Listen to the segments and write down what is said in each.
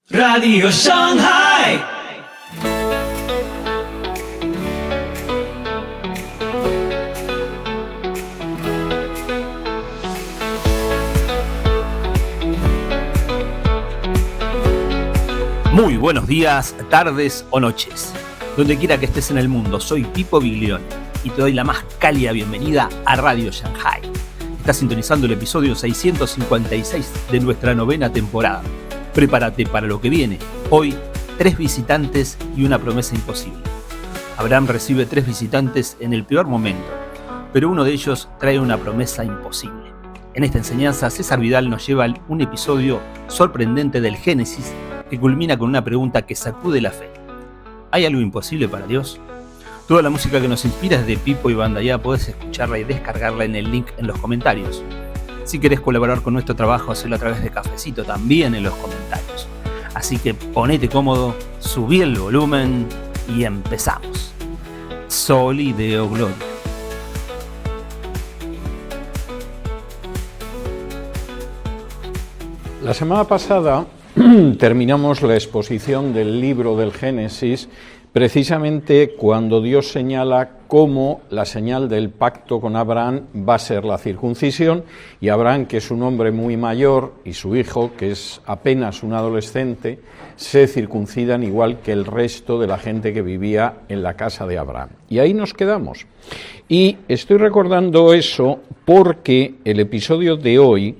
Radio Shanghai. Muy buenos días, tardes o noches. Donde quiera que estés en el mundo, soy Pipo Biglione y te doy la más cálida bienvenida a Radio Shanghai. Estás sintonizando el episodio 656 de nuestra 9ª temporada. Prepárate para lo que viene. Hoy, 3 visitantes y una promesa imposible. Abraham recibe 3 visitantes en el peor momento, pero uno de ellos trae una promesa imposible. En esta enseñanza, César Vidal nos lleva a un episodio sorprendente del Génesis que culmina con una pregunta que sacude la fe. ¿Hay algo imposible para Dios? Toda la música que nos inspira es de Pipo y Bandaya. Podés escucharla y descargarla en el link en los comentarios. Si querés colaborar con nuestro trabajo, hacelo a través de Cafecito también en los comentarios. Así que ponete cómodo, subí el volumen y empezamos. Soli Deo Gloria. La semana pasada terminamos la exposición del libro del Génesis precisamente cuando Dios señala cómo la señal del pacto con Abraham va a ser la circuncisión, y Abraham, que es un hombre muy mayor, y su hijo, que es apenas un adolescente, se circuncidan igual que el resto de la gente que vivía en la casa de Abraham. Y ahí nos quedamos. Y estoy recordando eso porque el episodio de hoy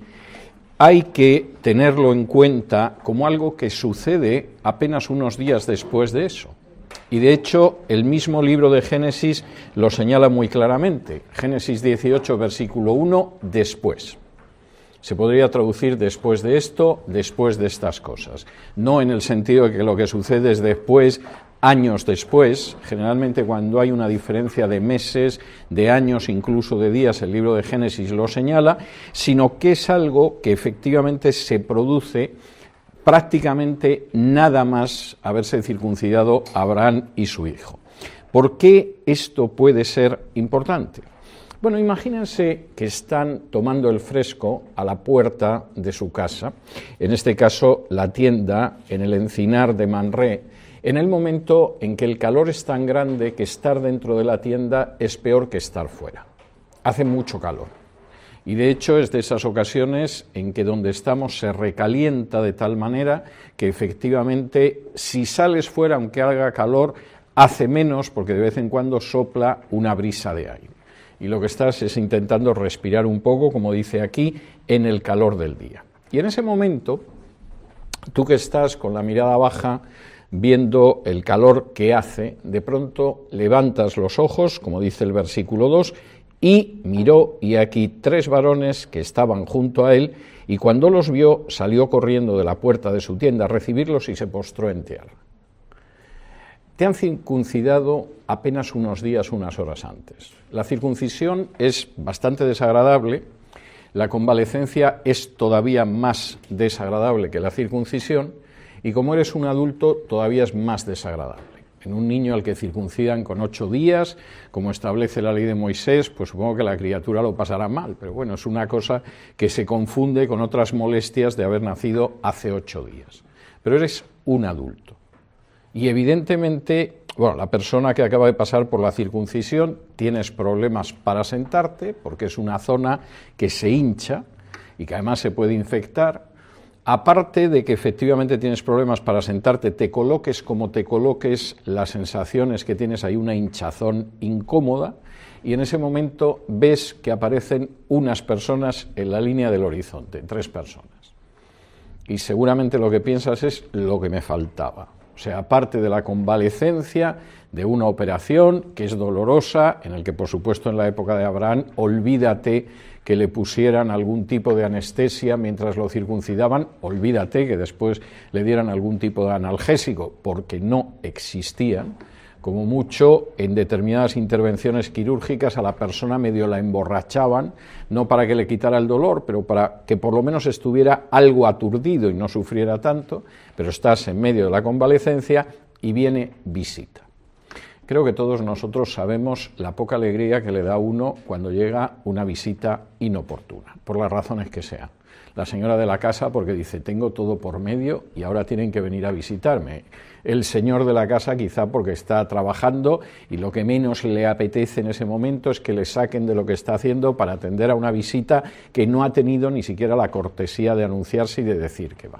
hay que tenerlo en cuenta como algo que sucede apenas unos días después de eso. Y de hecho, el mismo libro de Génesis lo señala muy claramente. Génesis 18, versículo 1, después. Se podría traducir después de esto, después de estas cosas. No en el sentido de que lo que sucede es después, años después. Generalmente cuando hay una diferencia de meses, de años, incluso de días, el libro de Génesis lo señala, sino que es algo que efectivamente se produce prácticamente nada más haberse circuncidado Abraham y su hijo. ¿Por qué esto puede ser importante? Bueno, imagínense que están tomando el fresco a la puerta de su casa, en este caso la tienda en el encinar de Manré, en el momento en que el calor es tan grande que estar dentro de la tienda es peor que estar fuera. Hace mucho calor. Y de hecho es de esas ocasiones en que donde estamos se recalienta de tal manera que efectivamente si sales fuera, aunque haga calor, hace menos porque de vez en cuando sopla una brisa de aire. Y lo que estás es intentando respirar un poco, como dice aquí, en el calor del día. Y en ese momento, tú que estás con la mirada baja, viendo el calor que hace, de pronto levantas los ojos, como dice el versículo 2, y miró, y aquí 3 varones que estaban junto a él, y cuando los vio, salió corriendo de la puerta de su tienda a recibirlos y se postró en tierra. Te han circuncidado apenas unos días, unas horas antes. La circuncisión es bastante desagradable, la convalecencia es todavía más desagradable que la circuncisión, y como eres un adulto, todavía es más desagradable. En un niño al que circuncidan con 8 días, como establece la ley de Moisés, pues supongo que la criatura lo pasará mal, pero bueno, es una cosa que se confunde con otras molestias de haber nacido hace 8 días. Pero eres un adulto. Y evidentemente, bueno, la persona que acaba de pasar por la circuncisión, tienes problemas para sentarte, porque es una zona que se hincha y que además se puede infectar. Aparte de que efectivamente tienes problemas para sentarte, te coloques como te coloques, la sensación es que tienes ahí una hinchazón incómoda, y en ese momento ves que aparecen unas personas en la línea del horizonte, 3 personas. Y seguramente lo que piensas es lo que me faltaba. O sea, aparte de la convalecencia de una operación que es dolorosa, en el que por supuesto en la época de Abraham, olvídate que le pusieran algún tipo de anestesia mientras lo circuncidaban, olvídate que después le dieran algún tipo de analgésico, porque no existían. Como mucho, en determinadas intervenciones quirúrgicas a la persona medio la emborrachaban, no para que le quitara el dolor, pero para que por lo menos estuviera algo aturdido y no sufriera tanto, pero estás en medio de la convalecencia y viene visita. Creo que todos nosotros sabemos la poca alegría que le da a uno cuando llega una visita inoportuna, por las razones que sean. La señora de la casa porque dice, tengo todo por medio y ahora tienen que venir a visitarme. El señor de la casa quizá porque está trabajando y lo que menos le apetece en ese momento es que le saquen de lo que está haciendo para atender a una visita que no ha tenido ni siquiera la cortesía de anunciarse y de decir que va.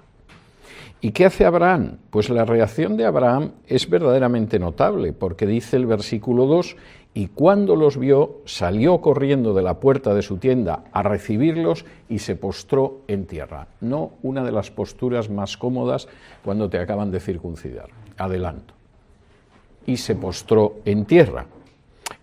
¿Y qué hace Abraham? Pues la reacción de Abraham es verdaderamente notable, porque dice el versículo 2, y cuando los vio, salió corriendo de la puerta de su tienda a recibirlos y se postró en tierra. No una de las posturas más cómodas cuando te acaban de circuncidar. Adelanto. Y se postró en tierra.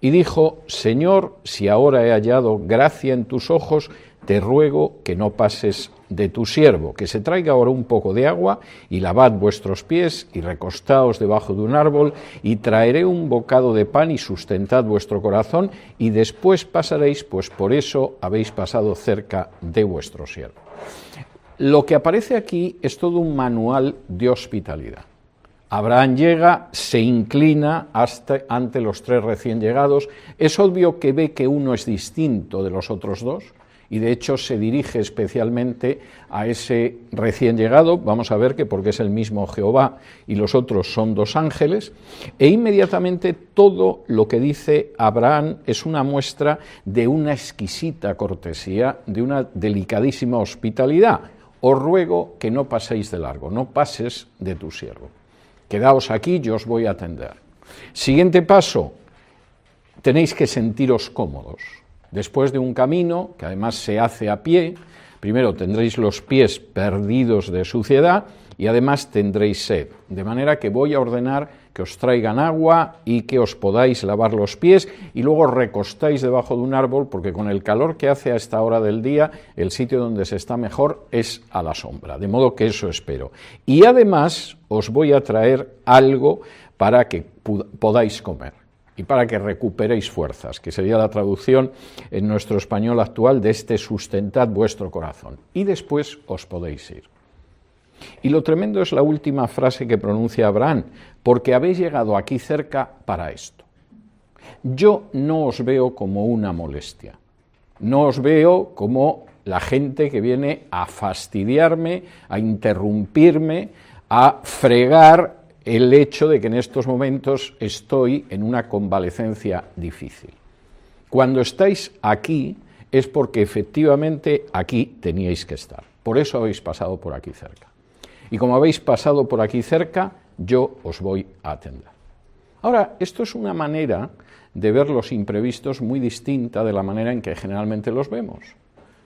Y dijo, Señor, si ahora he hallado gracia en tus ojos, te ruego que no pases de tu siervo, que se traiga ahora un poco de agua y lavad vuestros pies y recostaos debajo de un árbol y traeré un bocado de pan y sustentad vuestro corazón y después pasaréis, pues por eso habéis pasado cerca de vuestro siervo. Lo que aparece aquí es todo un manual de hospitalidad. Abraham llega, se inclina ante los 3 recién llegados, es obvio que ve que uno es distinto de los otros 2, y de hecho se dirige especialmente a ese recién llegado, vamos a ver que porque es el mismo Jehová y los otros son 2 ángeles, e inmediatamente todo lo que dice Abraham es una muestra de una exquisita cortesía, de una delicadísima hospitalidad. Os ruego que no paséis de largo, no pases de tu siervo. Quedaos aquí, yo os voy a atender. Siguiente paso, tenéis que sentiros cómodos. Después de un camino, que además se hace a pie, primero tendréis los pies perdidos de suciedad y además tendréis sed. De manera que voy a ordenar que os traigan agua y que os podáis lavar los pies y luego recostáis debajo de un árbol, porque con el calor que hace a esta hora del día, el sitio donde se está mejor es a la sombra. De modo que eso espero. Y además os voy a traer algo para que podáis comer y para que recuperéis fuerzas, que sería la traducción en nuestro español actual de este sustentad vuestro corazón. Y después os podéis ir. Y lo tremendo es la última frase que pronuncia Abraham, porque habéis llegado aquí cerca para esto. Yo no os veo como una molestia, no os veo como la gente que viene a fastidiarme, a interrumpirme, a fregar el hecho de que en estos momentos estoy en una convalecencia difícil. Cuando estáis aquí es porque efectivamente aquí teníais que estar. Por eso habéis pasado por aquí cerca. Y como habéis pasado por aquí cerca, yo os voy a atender. Ahora, esto es una manera de ver los imprevistos muy distinta de la manera en que generalmente los vemos.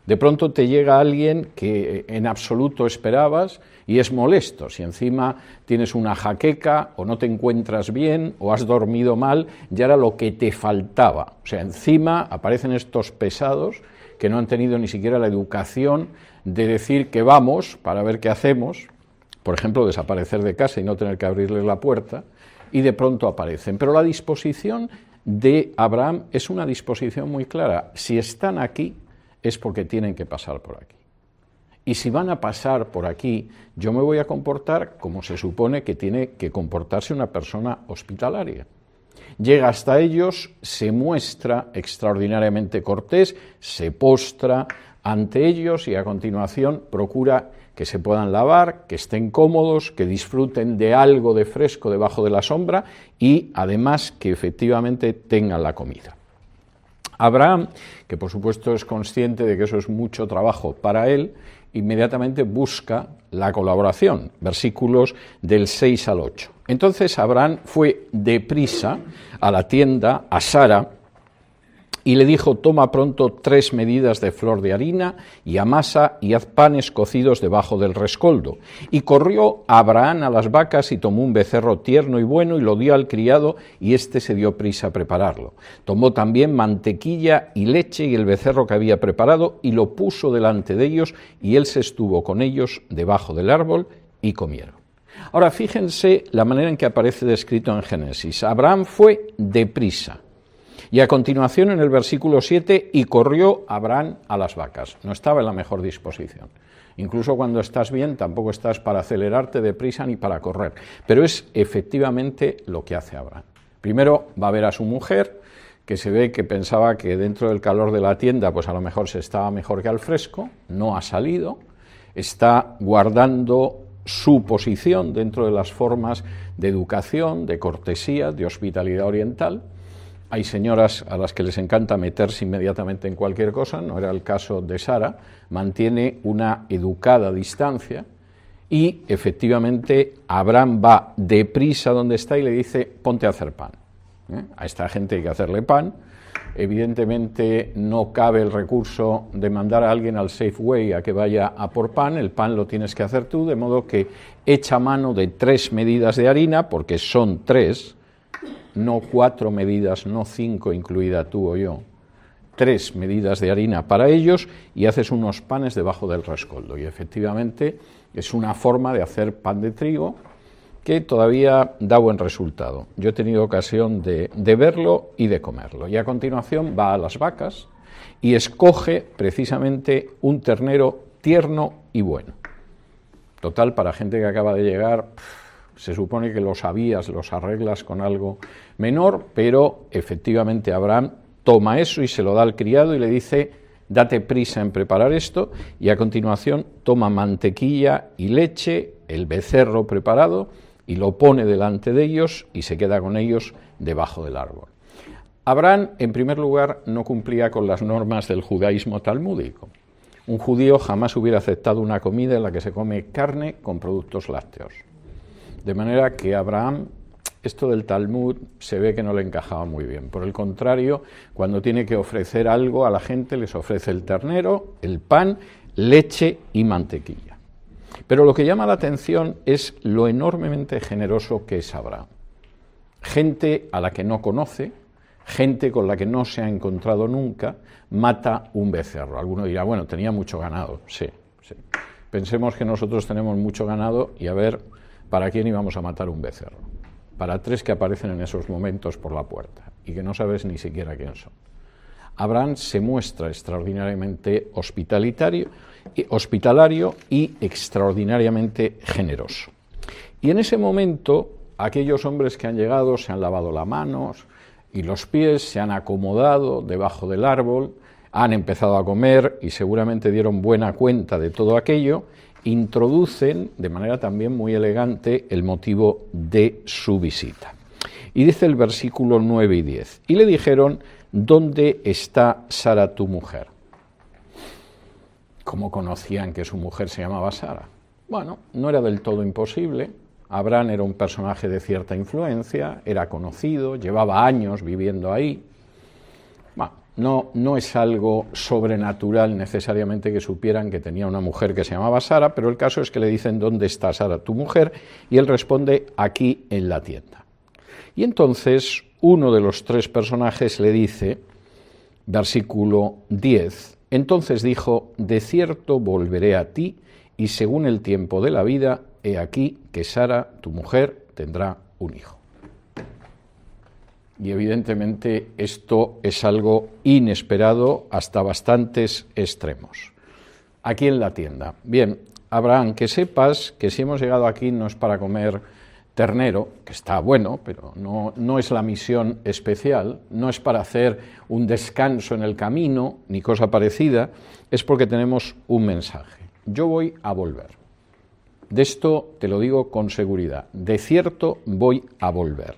De pronto te llega alguien que en absoluto esperabas y es molesto. Si encima tienes una jaqueca o no te encuentras bien o has dormido mal, ya era lo que te faltaba. O sea, encima aparecen estos pesados que no han tenido ni siquiera la educación de decir que vamos para ver qué hacemos, por ejemplo, desaparecer de casa y no tener que abrirles la puerta, y de pronto aparecen. Pero la disposición de Abraham es una disposición muy clara. Si están aquí, es porque tienen que pasar por aquí. Y si van a pasar por aquí, yo me voy a comportar como se supone que tiene que comportarse una persona hospitalaria. Llega hasta ellos, se muestra extraordinariamente cortés, se postra ante ellos y a continuación procura que se puedan lavar, que estén cómodos, que disfruten de algo de fresco debajo de la sombra y además que efectivamente tengan la comida. Abraham, que por supuesto es consciente de que eso es mucho trabajo para él, inmediatamente busca la colaboración, versículos del 6 al 8. Entonces Abraham fue deprisa a la tienda, a Sara, y le dijo, toma pronto 3 medidas de flor de harina y amasa y haz panes cocidos debajo del rescoldo. Y corrió Abraham a las vacas y tomó un becerro tierno y bueno y lo dio al criado y éste se dio prisa a prepararlo. Tomó también mantequilla y leche y el becerro que había preparado y lo puso delante de ellos y él se estuvo con ellos debajo del árbol y comieron. Ahora fíjense la manera en que aparece descrito en Génesis. Abraham fue deprisa. Y a continuación en el versículo 7, y corrió Abraham a las vacas. No estaba en la mejor disposición. Incluso cuando estás bien, tampoco estás para acelerarte deprisa ni para correr. Pero es efectivamente lo que hace Abraham. Primero va a ver a su mujer, que se ve que pensaba que dentro del calor de la tienda pues a lo mejor se estaba mejor que al fresco, no ha salido, está guardando su posición dentro de las formas de educación, de cortesía, de hospitalidad oriental. Hay señoras a las que les encanta meterse inmediatamente en cualquier cosa, no era el caso de Sara, mantiene una educada distancia y efectivamente Abraham va deprisa donde está y le dice, ponte a hacer pan. A esta gente hay que hacerle pan. Evidentemente no cabe el recurso de mandar a alguien al Safeway a que vaya a por pan, el pan lo tienes que hacer tú, de modo que echa mano de 3 medidas de harina, porque son 3, no 4 medidas, no 5, incluida tú o yo, 3 medidas de harina para ellos y haces unos panes debajo del rescoldo. Y efectivamente es una forma de hacer pan de trigo que todavía da buen resultado. Yo he tenido ocasión de verlo y de comerlo. Y a continuación va a las vacas y escoge precisamente un ternero tierno y bueno. Total, para gente que acaba de llegar, se supone que lo sabías, los arreglas con algo menor, pero efectivamente Abraham toma eso y se lo da al criado y le dice, date prisa en preparar esto, y a continuación toma mantequilla y leche, el becerro preparado, y lo pone delante de ellos y se queda con ellos debajo del árbol. Abraham, en primer lugar, no cumplía con las normas del judaísmo talmúdico. Un judío jamás hubiera aceptado una comida en la que se come carne con productos lácteos. De manera que Abraham, esto del Talmud se ve que no le encajaba muy bien. Por el contrario, cuando tiene que ofrecer algo a la gente, les ofrece el ternero, el pan, leche y mantequilla. Pero lo que llama la atención es lo enormemente generoso que es Abraham. Gente a la que no conoce, gente con la que no se ha encontrado nunca, mata un becerro. Alguno dirá, bueno, tenía mucho ganado. Sí. Pensemos que nosotros tenemos mucho ganado y a ver, ¿para quién íbamos a matar un becerro? Para 3 que aparecen en esos momentos por la puerta y que no sabes ni siquiera quién son. Abraham se muestra extraordinariamente hospitalario y extraordinariamente generoso. Y en ese momento, aquellos hombres que han llegado se han lavado las manos y los pies, se han acomodado debajo del árbol, han empezado a comer y seguramente dieron buena cuenta de todo aquello, introducen de manera también muy elegante el motivo de su visita. Y dice el versículo 9 y 10, y le dijeron, ¿dónde está Sara tu mujer? ¿Cómo conocían que su mujer se llamaba Sara? Bueno, no era del todo imposible. Abraham era un personaje de cierta influencia, era conocido, llevaba años viviendo ahí. Bueno, no es algo sobrenatural necesariamente que supieran que tenía una mujer que se llamaba Sara, pero el caso es que le dicen, ¿dónde está Sara tu mujer? Y él responde, aquí en la tienda. Y entonces uno de los 3 personajes le dice, versículo 10, entonces dijo, de cierto volveré a ti, y según el tiempo de la vida, he aquí que Sara, tu mujer, tendrá un hijo. Y evidentemente esto es algo inesperado hasta bastantes extremos. Aquí en la tienda. Bien, Abraham, que sepas que si hemos llegado aquí no es para comer ternero, que está bueno, pero no es la misión especial, no es para hacer un descanso en el camino, ni cosa parecida, es porque tenemos un mensaje. Yo voy a volver. De esto te lo digo con seguridad. De cierto voy a volver.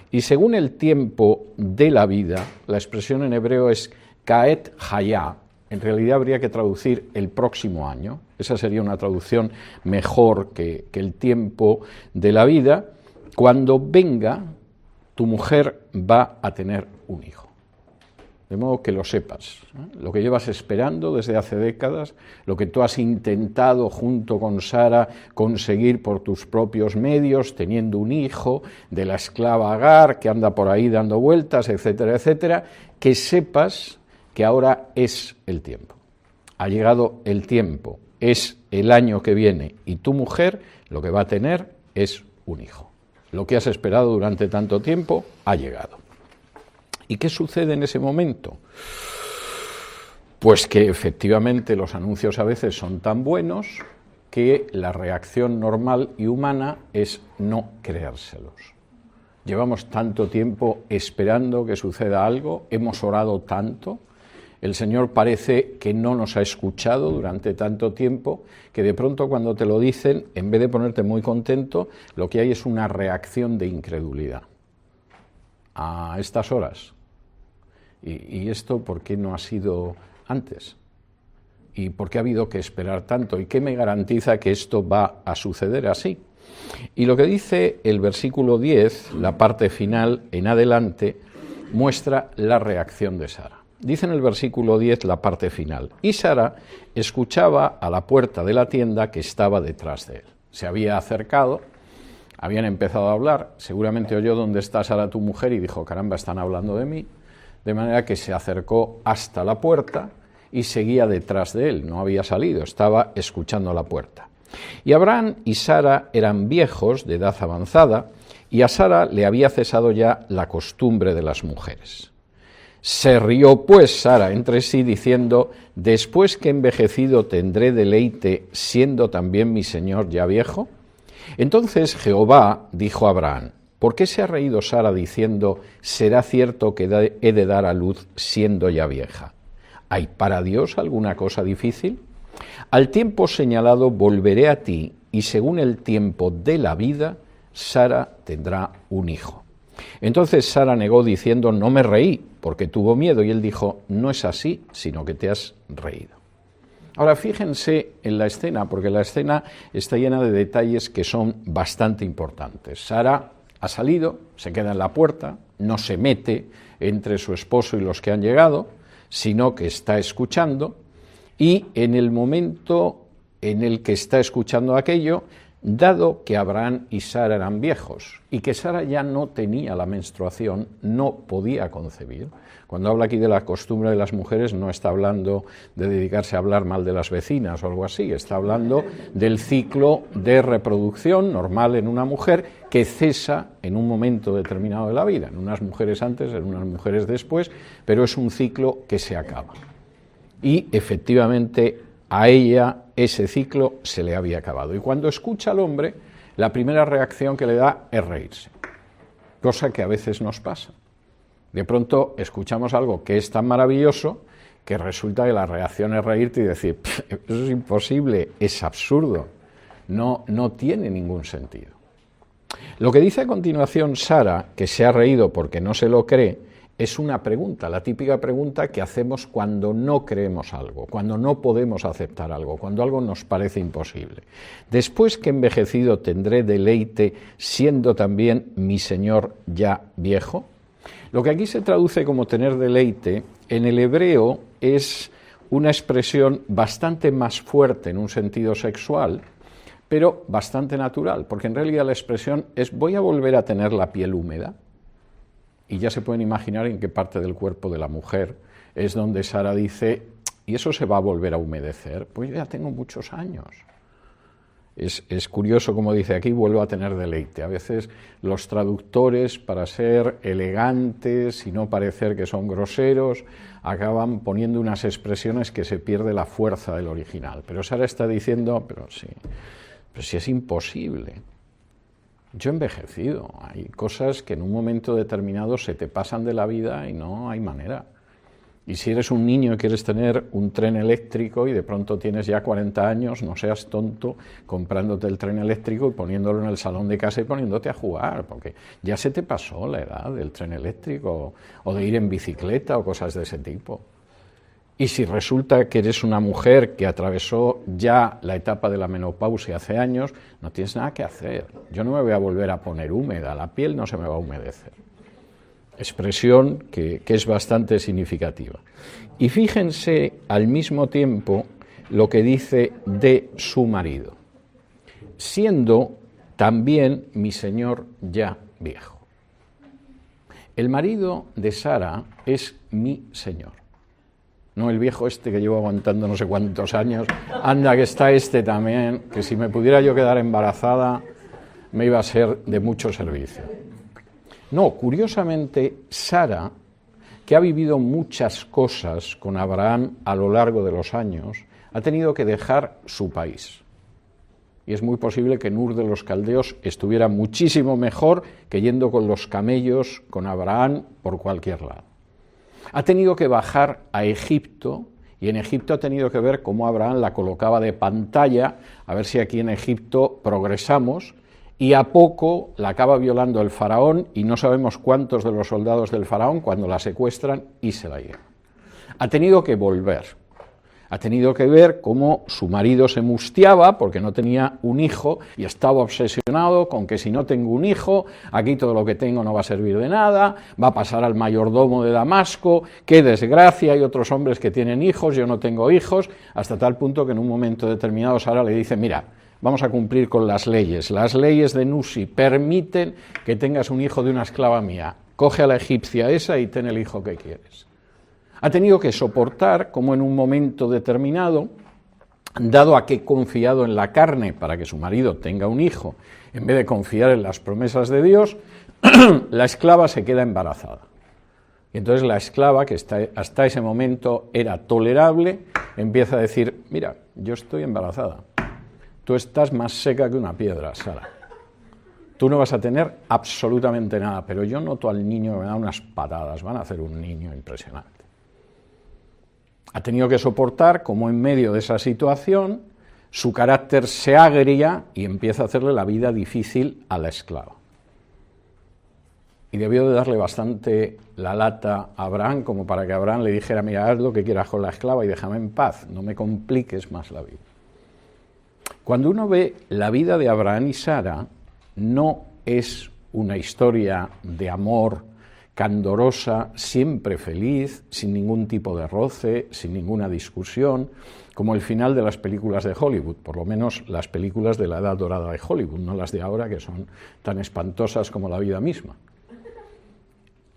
Y según el tiempo de la vida, la expresión en hebreo es Kaet Hayá, en realidad habría que traducir el próximo año, esa sería una traducción mejor que el tiempo de la vida. Cuando venga, tu mujer va a tener un hijo. De modo que lo sepas, ¿eh? Lo que llevas esperando desde hace décadas, lo que tú has intentado junto con Sara conseguir por tus propios medios, teniendo un hijo de la esclava Agar que anda por ahí dando vueltas, etcétera, etcétera, que sepas que ahora es el tiempo. Ha llegado el tiempo, es el año que viene y tu mujer lo que va a tener es un hijo. Lo que has esperado durante tanto tiempo ha llegado. ¿Y qué sucede en ese momento? Pues que efectivamente los anuncios a veces son tan buenos que la reacción normal y humana es no creérselos. Llevamos tanto tiempo esperando que suceda algo, hemos orado tanto, el Señor parece que no nos ha escuchado durante tanto tiempo, que de pronto cuando te lo dicen, en vez de ponerte muy contento, lo que hay es una reacción de incredulidad. A estas horas. ¿Y esto por qué no ha sido antes? ¿Y por qué ha habido que esperar tanto? ¿Y qué me garantiza que esto va a suceder así? Y lo que dice el versículo 10, la parte final en adelante, muestra la reacción de Sara. Dice en el versículo 10 la parte final: y Sara escuchaba a la puerta de la tienda que estaba detrás de él. Se había acercado, habían empezado a hablar, seguramente oyó dónde está Sara tu mujer y dijo, caramba, están hablando de mí, de manera que se acercó hasta la puerta y seguía detrás de él, no había salido, estaba escuchando a la puerta. Y Abraham y Sara eran viejos, de edad avanzada, y a Sara le había cesado ya la costumbre de las mujeres. Se rió pues Sara entre sí, diciendo, ¿después que envejecido tendré deleite, siendo también mi señor ya viejo? Entonces Jehová dijo a Abraham, ¿por qué se ha reído Sara diciendo, será cierto que he de dar a luz siendo ya vieja? ¿Hay para Dios alguna cosa difícil? Al tiempo señalado volveré a ti, y según el tiempo de la vida, Sara tendrá un hijo. Entonces Sara negó diciendo, no me reí, porque tuvo miedo, y él dijo, no es así, sino que te has reído. Ahora fíjense en la escena, porque la escena está llena de detalles que son bastante importantes. Sara ha salido, se queda en la puerta, no se mete entre su esposo y los que han llegado, sino que está escuchando, y en el momento en el que está escuchando aquello, dado que Abraham y Sara eran viejos y que Sara ya no tenía la menstruación, no podía concebir. Cuando habla aquí de la costumbre de las mujeres, no está hablando de dedicarse a hablar mal de las vecinas o algo así, está hablando del ciclo de reproducción normal en una mujer que cesa en un momento determinado de la vida, en unas mujeres antes, en unas mujeres después, pero es un ciclo que se acaba. Y efectivamente a ella ese ciclo se le había acabado. Y cuando escucha al hombre, la primera reacción que le da es reírse, cosa que a veces nos pasa. De pronto escuchamos algo que es tan maravilloso que resulta que la reacción es reírte y decir, eso es imposible, es absurdo, no tiene ningún sentido. Lo que dice a continuación Sara, que se ha reído porque no se lo cree, es una pregunta, la típica pregunta que hacemos cuando no creemos algo, cuando no podemos aceptar algo, cuando algo nos parece imposible. Después que envejecido tendré deleite, siendo también mi señor ya viejo. Lo que aquí se traduce como tener deleite, en el hebreo es una expresión bastante más fuerte en un sentido sexual, pero bastante natural, porque en realidad la expresión es voy a volver a tener la piel húmeda. Y ya se pueden imaginar en qué parte del cuerpo de la mujer es donde Sara dice, ¿y eso se va a volver a humedecer? Pues ya tengo muchos años. Es curioso como dice aquí, vuelvo a tener deleite. A veces los traductores, para ser elegantes y no parecer que son groseros, acaban poniendo unas expresiones que se pierde la fuerza del original. Pero Sara está diciendo, pero si es imposible. Yo he envejecido, hay cosas que en un momento determinado se te pasan de la vida y no hay manera. Y si eres un niño y quieres tener un tren eléctrico y de pronto tienes ya 40 años, no seas tonto comprándote el tren eléctrico y poniéndolo en el salón de casa y poniéndote a jugar, porque ya se te pasó la edad del tren eléctrico o de ir en bicicleta o cosas de ese tipo. Y si resulta que eres una mujer que atravesó ya la etapa de la menopausia hace años, no tienes nada que hacer. Yo no me voy a volver a poner húmeda, la piel no se me va a humedecer. Expresión que es bastante significativa. Y fíjense al mismo tiempo lo que dice de su marido, siendo también mi señor ya viejo. El marido de Sara es mi señor. No el viejo este que llevo aguantando no sé cuántos años, anda que está este también, que si me pudiera yo quedar embarazada me iba a ser de mucho servicio. No, curiosamente Sara, que ha vivido muchas cosas con Abraham a lo largo de los años, ha tenido que dejar su país. y es muy posible que en Ur de los Caldeos estuviera muchísimo mejor que yendo con los camellos, con Abraham, por cualquier lado. Ha tenido que bajar a Egipto, y en Egipto ha tenido que ver cómo Abraham la colocaba de pantalla, a ver si aquí en Egipto progresamos, y a poco la acaba violando el faraón, y no sabemos cuántos de los soldados del faraón cuando la secuestran y se la llevan. Ha tenido que volver. Ha tenido que ver cómo su marido se mustiaba porque no tenía un hijo y estaba obsesionado con que si no tengo un hijo, aquí todo lo que tengo no va a servir de nada, va a pasar al mayordomo de Damasco, qué desgracia, hay otros hombres que tienen hijos, yo no tengo hijos, hasta tal punto que en un momento determinado Sara le dice, mira, vamos a cumplir con las leyes de Nusi permiten que tengas un hijo de una esclava mía, coge a la egipcia esa y ten el hijo que quieres. Ha tenido que soportar como en un momento determinado, dado a que confiado en la carne para que su marido tenga un hijo, en vez de confiar en las promesas de Dios, la esclava se queda embarazada. Y entonces la esclava, que hasta ese momento era tolerable, empieza a decir, mira, yo estoy embarazada, tú estás más seca que una piedra, Sara. Tú no vas a tener absolutamente nada, pero yo noto al niño que me da unas patadas, van a hacer un niño impresionante. Ha tenido que soportar cómo en medio de esa situación su carácter se agria y empieza a hacerle la vida difícil a la esclava. Y debió de darle bastante la lata a Abraham como para que Abraham le dijera, mira, haz lo que quieras con la esclava y déjame en paz, no me compliques más la vida. Cuando uno ve la vida de Abraham y Sara, no es una historia de amor candorosa, siempre feliz, sin ningún tipo de roce, sin ninguna discusión, como el final de las películas de Hollywood, por lo menos las películas de la edad dorada de Hollywood, no las de ahora que son tan espantosas como la vida misma.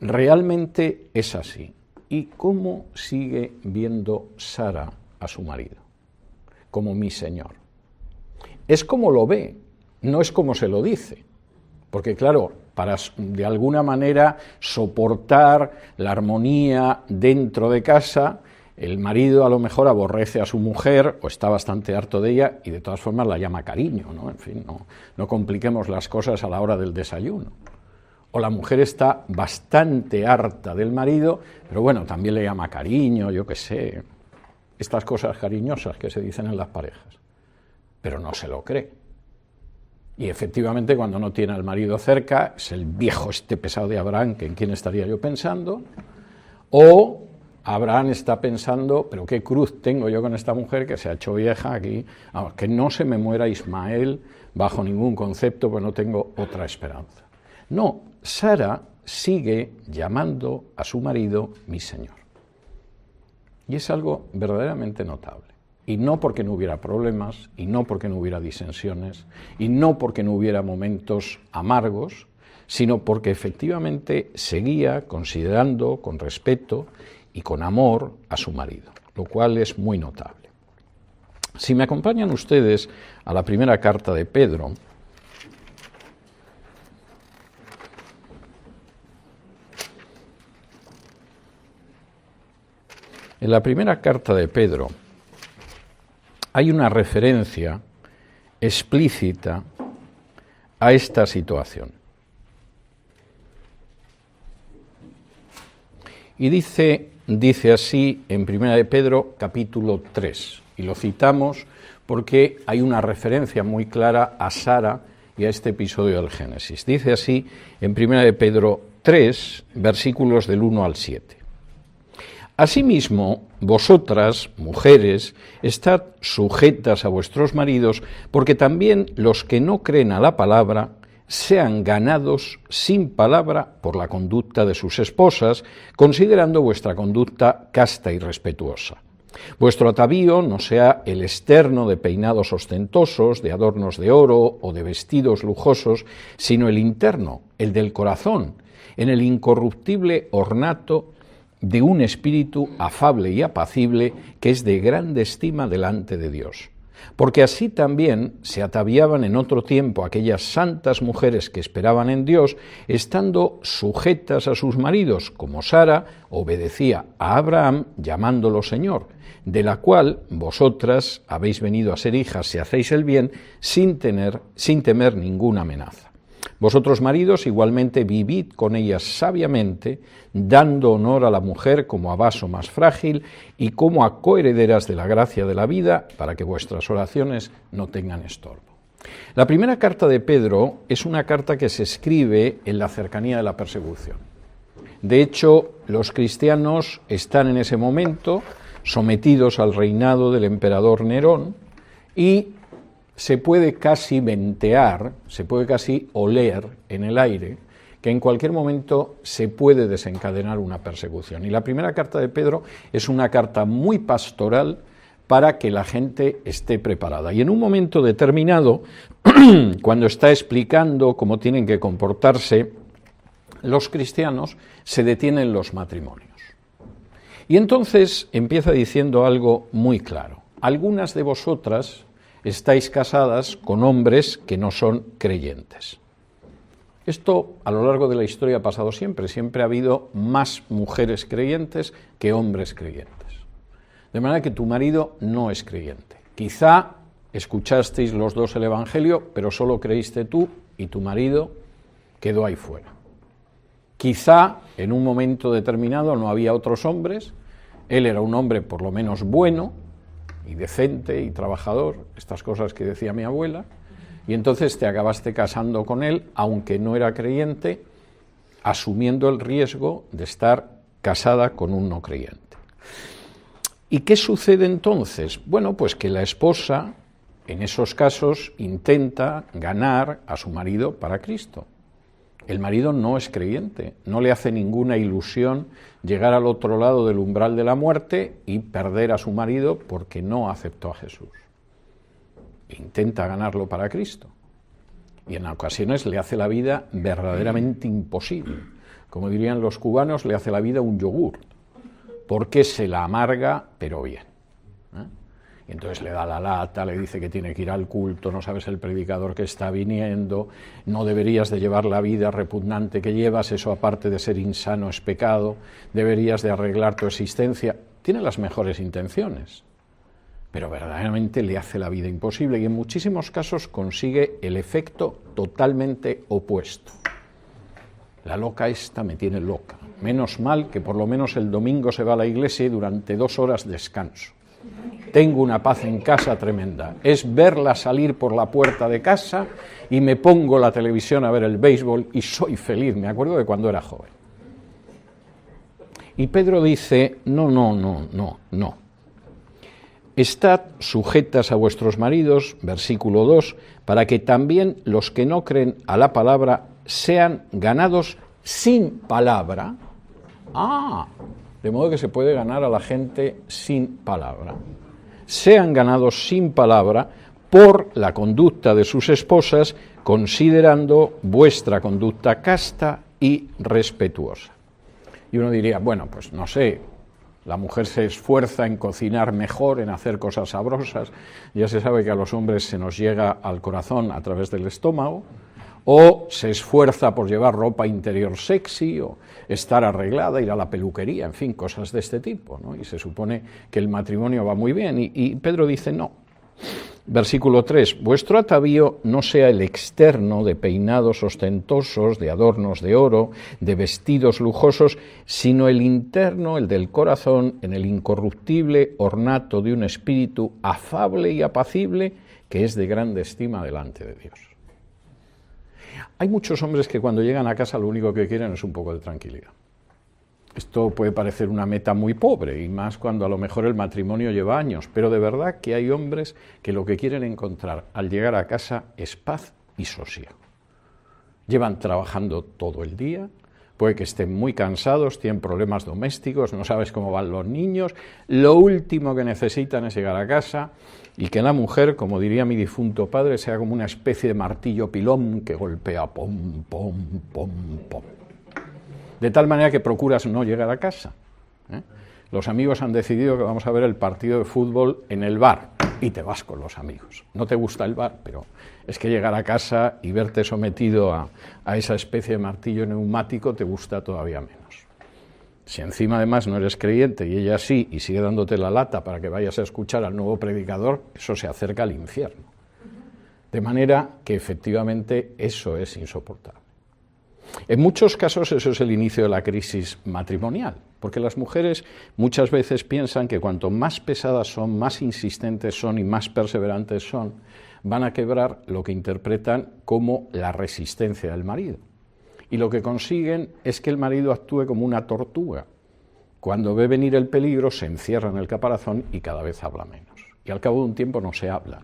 Realmente es así. ¿Y cómo sigue viendo Sara a su marido? Como mi Señor. Es como lo ve, no es como se lo dice, porque claro, para de alguna manera soportar la armonía dentro de casa, el marido a lo mejor aborrece a su mujer o está bastante harto de ella y de todas formas la llama cariño, ¿no? En fin, no compliquemos las cosas a la hora del desayuno. O la mujer está bastante harta del marido, pero bueno, también le llama cariño, yo qué sé, estas cosas cariñosas que se dicen en las parejas, pero no se lo cree. Y efectivamente cuando no tiene al marido cerca, es el viejo pesado de Abraham, que en quién estaría yo pensando, o Abraham está pensando, pero qué cruz tengo yo con esta mujer que se ha hecho vieja aquí, que no se me muera Ismael bajo ningún concepto, pues no tengo otra esperanza. No, Sara sigue llamando a su marido mi Señor. Y es algo verdaderamente notable. Y no porque no hubiera problemas, y no porque no hubiera disensiones, y no porque no hubiera momentos amargos, sino porque efectivamente seguía considerando con respeto y con amor a su marido, lo cual es muy notable. Si me acompañan ustedes a la primera carta de Pedro, en la primera carta de Pedro hay una referencia explícita a esta situación. Y dice así en 1 de Pedro capítulo 3, y lo citamos porque hay una referencia muy clara a Sara y a este episodio del Génesis. Dice así en 1 de Pedro 3, versículos del 1 al 7. Asimismo, vosotras, mujeres, estad sujetas a vuestros maridos, porque también los que no creen a la palabra sean ganados sin palabra por la conducta de sus esposas, considerando vuestra conducta casta y respetuosa. Vuestro atavío no sea el externo de peinados ostentosos, de adornos de oro o de vestidos lujosos, sino el interno, el del corazón, en el incorruptible ornato de un espíritu afable y apacible que es de grande estima delante de Dios. porque así también se ataviaban en otro tiempo aquellas santas mujeres que esperaban en Dios, estando sujetas a sus maridos, como Sara obedecía a Abraham llamándolo Señor, de la cual vosotras habéis venido a ser hijas si hacéis el bien sin temer ninguna amenaza. Vosotros, maridos, igualmente vivid con ellas sabiamente, dando honor a la mujer como a vaso más frágil y como a coherederas de la gracia de la vida, para que vuestras oraciones no tengan estorbo. La primera carta de Pedro es una carta que se escribe en la cercanía de la persecución. De hecho, los cristianos están en ese momento sometidos al reinado del emperador Nerón y se puede casi ventear, se puede casi oler en el aire que en cualquier momento se puede desencadenar una persecución. Y la primera carta de Pedro es una carta muy pastoral para que la gente esté preparada. Y en un momento determinado, cuando está explicando cómo tienen que comportarse los cristianos, se detienen los matrimonios. Y entonces empieza diciendo algo muy claro. Algunas de vosotras estáis casadas con hombres que no son creyentes. Esto a lo largo de la historia ha pasado siempre. Siempre ha habido más mujeres creyentes que hombres creyentes. De manera que tu marido no es creyente. Quizá escuchasteis los dos el Evangelio, pero solo creíste tú y tu marido quedó ahí fuera. Quizá en un momento determinado no había otros hombres, él era un hombre por lo menos bueno y decente y trabajador, estas cosas que decía mi abuela, y entonces te acabaste casando con él, aunque no era creyente, asumiendo el riesgo de estar casada con un no creyente. ¿Y qué sucede entonces? Bueno, pues que la esposa, en esos casos, intenta ganar a su marido para Cristo. El marido no es creyente, no le hace ninguna ilusión llegar al otro lado del umbral de la muerte y perder a su marido porque no aceptó a Jesús. Intenta ganarlo para Cristo. Y en ocasiones le hace la vida verdaderamente imposible. Como dirían los cubanos, le hace la vida un yogur, porque se la amarga, pero bien. Y entonces le da la lata, le dice que tiene que ir al culto, no sabes el predicador que está viniendo, no deberías de llevar la vida repugnante que llevas, eso aparte de ser insano es pecado, deberías de arreglar tu existencia. Tiene las mejores intenciones, pero verdaderamente le hace la vida imposible y en muchísimos casos consigue el efecto totalmente opuesto. La loca esta me tiene loca, menos mal que por lo menos el domingo se va a la iglesia y durante 2 horas descanso. Tengo una paz en casa tremenda. Es verla salir por la puerta de casa y me pongo la televisión a ver el béisbol y soy feliz. Me acuerdo de cuando era joven. Y Pedro dice, no. Estad sujetas a vuestros maridos, versículo 2, para que también los que no creen a la palabra sean ganados sin palabra. De modo que se puede ganar a la gente sin palabra. Sean ganados sin palabra por la conducta de sus esposas, considerando vuestra conducta casta y respetuosa. Y uno diría, bueno, pues no sé, la mujer se esfuerza en cocinar mejor, en hacer cosas sabrosas, ya se sabe que a los hombres se nos llega al corazón a través del estómago, o se esfuerza por llevar ropa interior sexy, o estar arreglada, ir a la peluquería, en fin, cosas de este tipo, ¿no? Y se supone que el matrimonio va muy bien, y Pedro dice no. Versículo 3, vuestro atavío no sea el externo de peinados ostentosos, de adornos de oro, de vestidos lujosos, sino el interno, el del corazón, en el incorruptible ornato de un espíritu afable y apacible, que es de grande estima delante de Dios. Hay muchos hombres que cuando llegan a casa lo único que quieren es un poco de tranquilidad. Esto puede parecer una meta muy pobre, y más cuando a lo mejor el matrimonio lleva años, pero de verdad que hay hombres que lo que quieren encontrar al llegar a casa es paz y sosiego. Llevan trabajando todo el día, puede que estén muy cansados, tienen problemas domésticos, no sabes cómo van los niños, lo último que necesitan es llegar a casa y que la mujer, como diría mi difunto padre, sea como una especie de martillo pilón que golpea pom, pom, pom, pom. De tal manera que procuras no llegar a casa. Los amigos han decidido que vamos a ver el partido de fútbol en el bar. y te vas con los amigos. No te gusta el bar, pero es que llegar a casa y verte sometido a esa especie de martillo neumático te gusta todavía menos. Si encima además no eres creyente y ella sí, y sigue dándote la lata para que vayas a escuchar al nuevo predicador, eso se acerca al infierno. De manera que efectivamente eso es insoportable. En muchos casos eso es el inicio de la crisis matrimonial, porque las mujeres muchas veces piensan que cuanto más pesadas son, más insistentes son y más perseverantes son, van a quebrar lo que interpretan como la resistencia del marido. Y lo que consiguen es que el marido actúe como una tortuga. Cuando ve venir el peligro, se encierra en el caparazón y cada vez habla menos. Y al cabo de un tiempo no se habla.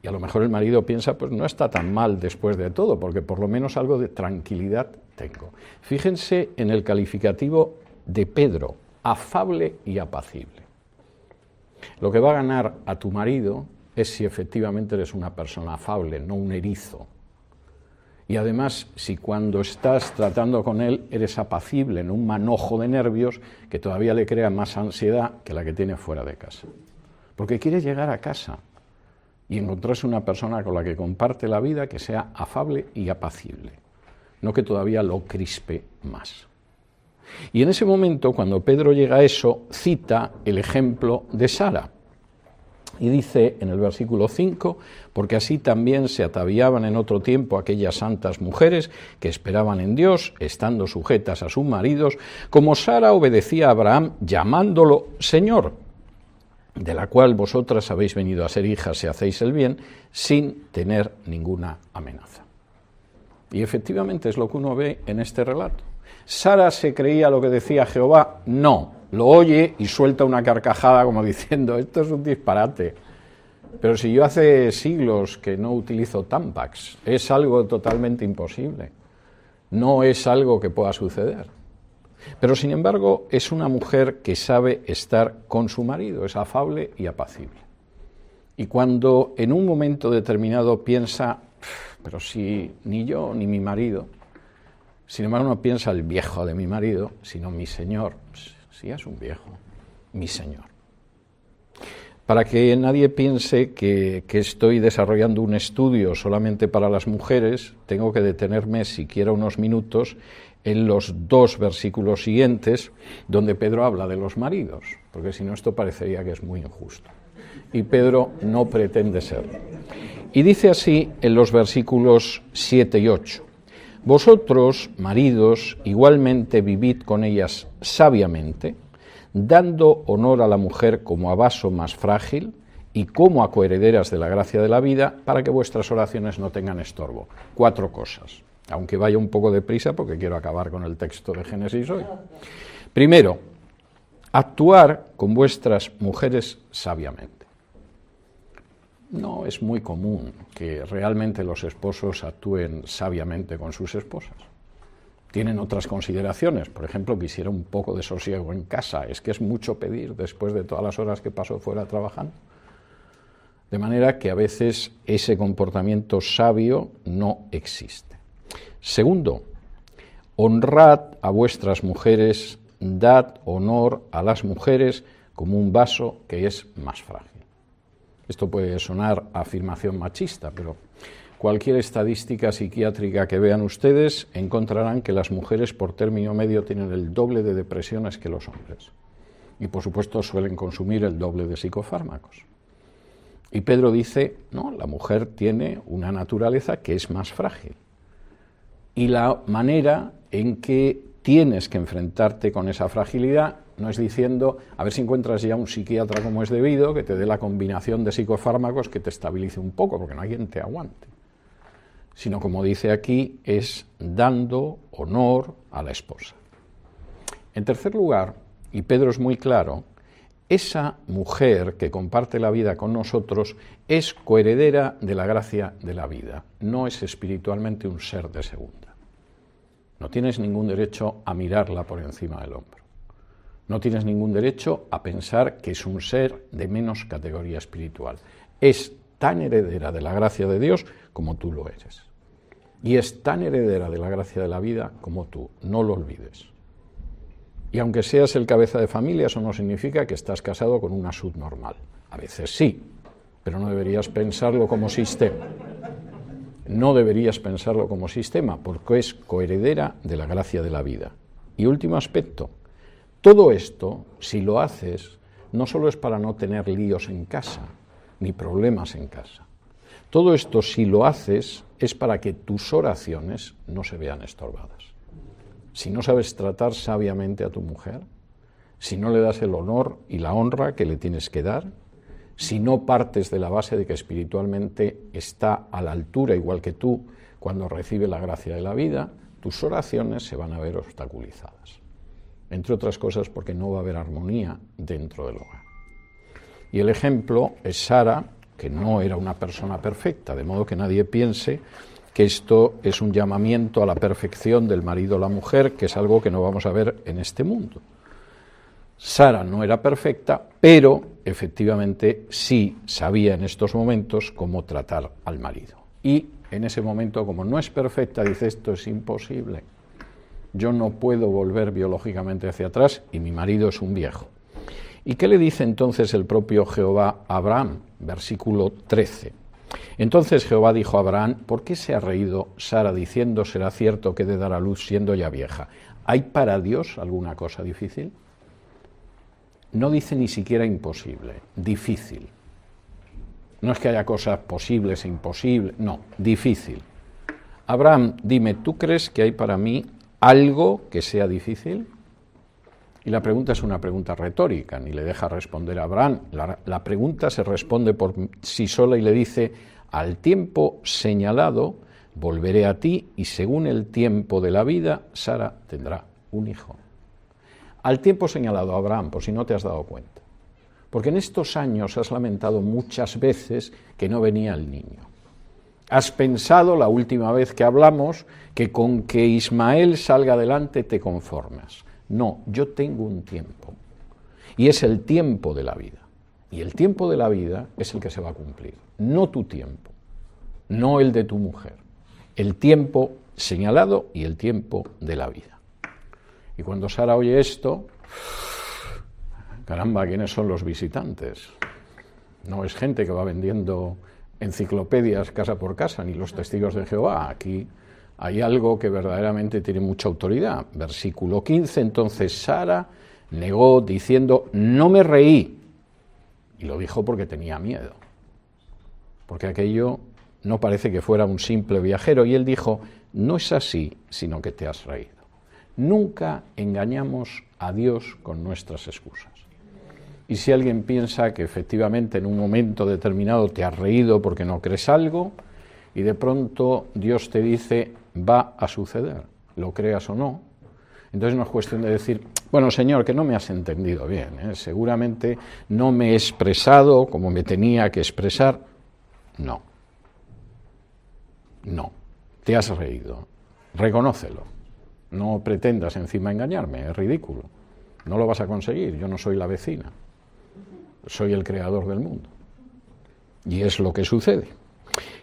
Y a lo mejor el marido piensa, pues no está tan mal después de todo, porque por lo menos algo de tranquilidad tengo. Fíjense en el calificativo de Pedro, afable y apacible. Lo que va a ganar a tu marido es si efectivamente eres una persona afable, no un erizo. Y además, si cuando estás tratando con él eres apacible, no un manojo de nervios que todavía le crea más ansiedad que la que tiene fuera de casa. Porque quiere llegar a casa y encontrarse una persona con la que comparte la vida que sea afable y apacible, no que todavía lo crispe más. Y en ese momento, cuando Pedro llega a eso, cita el ejemplo de Sara. Y dice en el versículo 5, porque así también se ataviaban en otro tiempo aquellas santas mujeres que esperaban en Dios, estando sujetas a sus maridos, como Sara obedecía a Abraham, llamándolo Señor, de la cual vosotras habéis venido a ser hijas si hacéis el bien, sin tener ninguna amenaza. Y efectivamente es lo que uno ve en este relato. ¿Sara se creía lo que decía Jehová? No. Lo oye y suelta una carcajada como diciendo, esto es un disparate. Pero si yo hace siglos que no utilizo Tampax, es algo totalmente imposible. No es algo que pueda suceder. Pero sin embargo es una mujer que sabe estar con su marido, es afable y apacible. Y cuando en un momento determinado piensa, pero si ni yo ni mi marido, sin embargo no piensa el viejo de mi marido, sino mi señor. Si es un viejo, mi señor. Para que nadie piense que estoy desarrollando un estudio solamente para las mujeres, tengo que detenerme siquiera unos minutos en los 2 versículos siguientes, donde Pedro habla de los maridos, porque si no esto parecería que es muy injusto. Y Pedro no pretende serlo. Y dice así en los versículos 7 y 8. Vosotros, maridos, igualmente vivid con ellas sabiamente, dando honor a la mujer como a vaso más frágil y como a coherederas de la gracia de la vida, para que vuestras oraciones no tengan estorbo. 4 cosas, aunque vaya un poco deprisa porque quiero acabar con el texto de Génesis hoy. Primero, actuar con vuestras mujeres sabiamente. No es muy común que realmente los esposos actúen sabiamente con sus esposas. Tienen otras consideraciones, por ejemplo, quisiera un poco de sosiego en casa, es que es mucho pedir después de todas las horas que paso fuera trabajando. De manera que a veces ese comportamiento sabio no existe. Segundo, honrad a vuestras mujeres, dad honor a las mujeres como un vaso que es más frágil. Esto puede sonar a afirmación machista, pero cualquier estadística psiquiátrica que vean ustedes encontrarán que las mujeres por término medio tienen el doble de depresiones que los hombres. Y por supuesto suelen consumir el doble de psicofármacos. Y Pedro dice, no, la mujer tiene una naturaleza que es más frágil. Y la manera en que tienes que enfrentarte con esa fragilidad no es diciendo, a ver si encuentras ya un psiquiatra como es debido, que te dé la combinación de psicofármacos que te estabilice un poco, porque no hay quien te aguante. Sino, como dice aquí, es dando honor a la esposa. En tercer lugar, y Pedro es muy claro, esa mujer que comparte la vida con nosotros es coheredera de la gracia de la vida, no es espiritualmente un ser de segunda. No tienes ningún derecho a mirarla por encima del hombro. No tienes ningún derecho a pensar que es un ser de menos categoría espiritual. Es tan heredera de la gracia de Dios como tú lo eres. Y es tan heredera de la gracia de la vida como tú. No lo olvides. Y aunque seas el cabeza de familia, eso no significa que estás casado con una subnormal. A veces sí, pero no deberías pensarlo como sistema. No deberías pensarlo como sistema, porque es coheredera de la gracia de la vida. Y último aspecto, todo esto, si lo haces, no solo es para no tener líos en casa, ni problemas en casa. Todo esto, si lo haces, es para que tus oraciones no se vean estorbadas. Si no sabes tratar sabiamente a tu mujer, si no le das el honor y la honra que le tienes que dar, si no partes de la base de que espiritualmente está a la altura, igual que tú, cuando recibe la gracia de la vida, tus oraciones se van a ver obstaculizadas. Entre otras cosas porque no va a haber armonía dentro del hogar. Y el ejemplo es Sara, que no era una persona perfecta, de modo que nadie piense que esto es un llamamiento a la perfección del marido o la mujer, que es algo que no vamos a ver en este mundo. Sara no era perfecta, pero efectivamente sí sabía en estos momentos cómo tratar al marido. Y en ese momento, como no es perfecta, dice: esto es imposible. Yo no puedo volver biológicamente hacia atrás y mi marido es un viejo. ¿Y qué le dice entonces el propio Jehová a Abraham? Versículo 13. Entonces Jehová dijo a Abraham: ¿por qué se ha reído Sara diciendo será cierto que he de dar a luz siendo ya vieja? ¿Hay para Dios alguna cosa difícil? No dice ni siquiera imposible, difícil. No es que haya cosas posibles e imposibles, no, difícil. Abraham, dime, ¿tú crees que hay para mí algo que sea difícil? Y la pregunta es una pregunta retórica, ni le deja responder a Abraham. La pregunta se responde por sí sola y le dice: al tiempo señalado volveré a ti y según el tiempo de la vida, Sara tendrá un hijo. Al tiempo señalado, Abraham, por si no te has dado cuenta. Porque en estos años has lamentado muchas veces que no venía el niño. Has pensado, la última vez que hablamos, que con que Ismael salga adelante te conformas. No, yo tengo un tiempo. Y es el tiempo de la vida. Y el tiempo de la vida es el que se va a cumplir. No tu tiempo, no el de tu mujer. El tiempo señalado y el tiempo de la vida. Y cuando Sara oye esto, caramba, ¿quiénes son los visitantes? No es gente que va vendiendo enciclopedias casa por casa, ni los testigos de Jehová. Aquí hay algo que verdaderamente tiene mucha autoridad. Versículo 15, entonces Sara negó diciendo: no me reí. Y lo dijo porque tenía miedo. Porque aquello no parece que fuera un simple viajero. Y él dijo: no es así, sino que te has reído. Nunca engañamos a Dios con nuestras excusas. Y si alguien piensa que efectivamente en un momento determinado te has reído porque no crees algo, y de pronto Dios te dice: va a suceder, lo creas o no, entonces no es cuestión de decir: bueno, Señor, que no me has entendido bien, seguramente no me he expresado como me tenía que expresar. No, te has reído, reconócelo. No pretendas encima engañarme, es ridículo. No lo vas a conseguir, yo no soy la vecina. Soy el creador del mundo. Y es lo que sucede.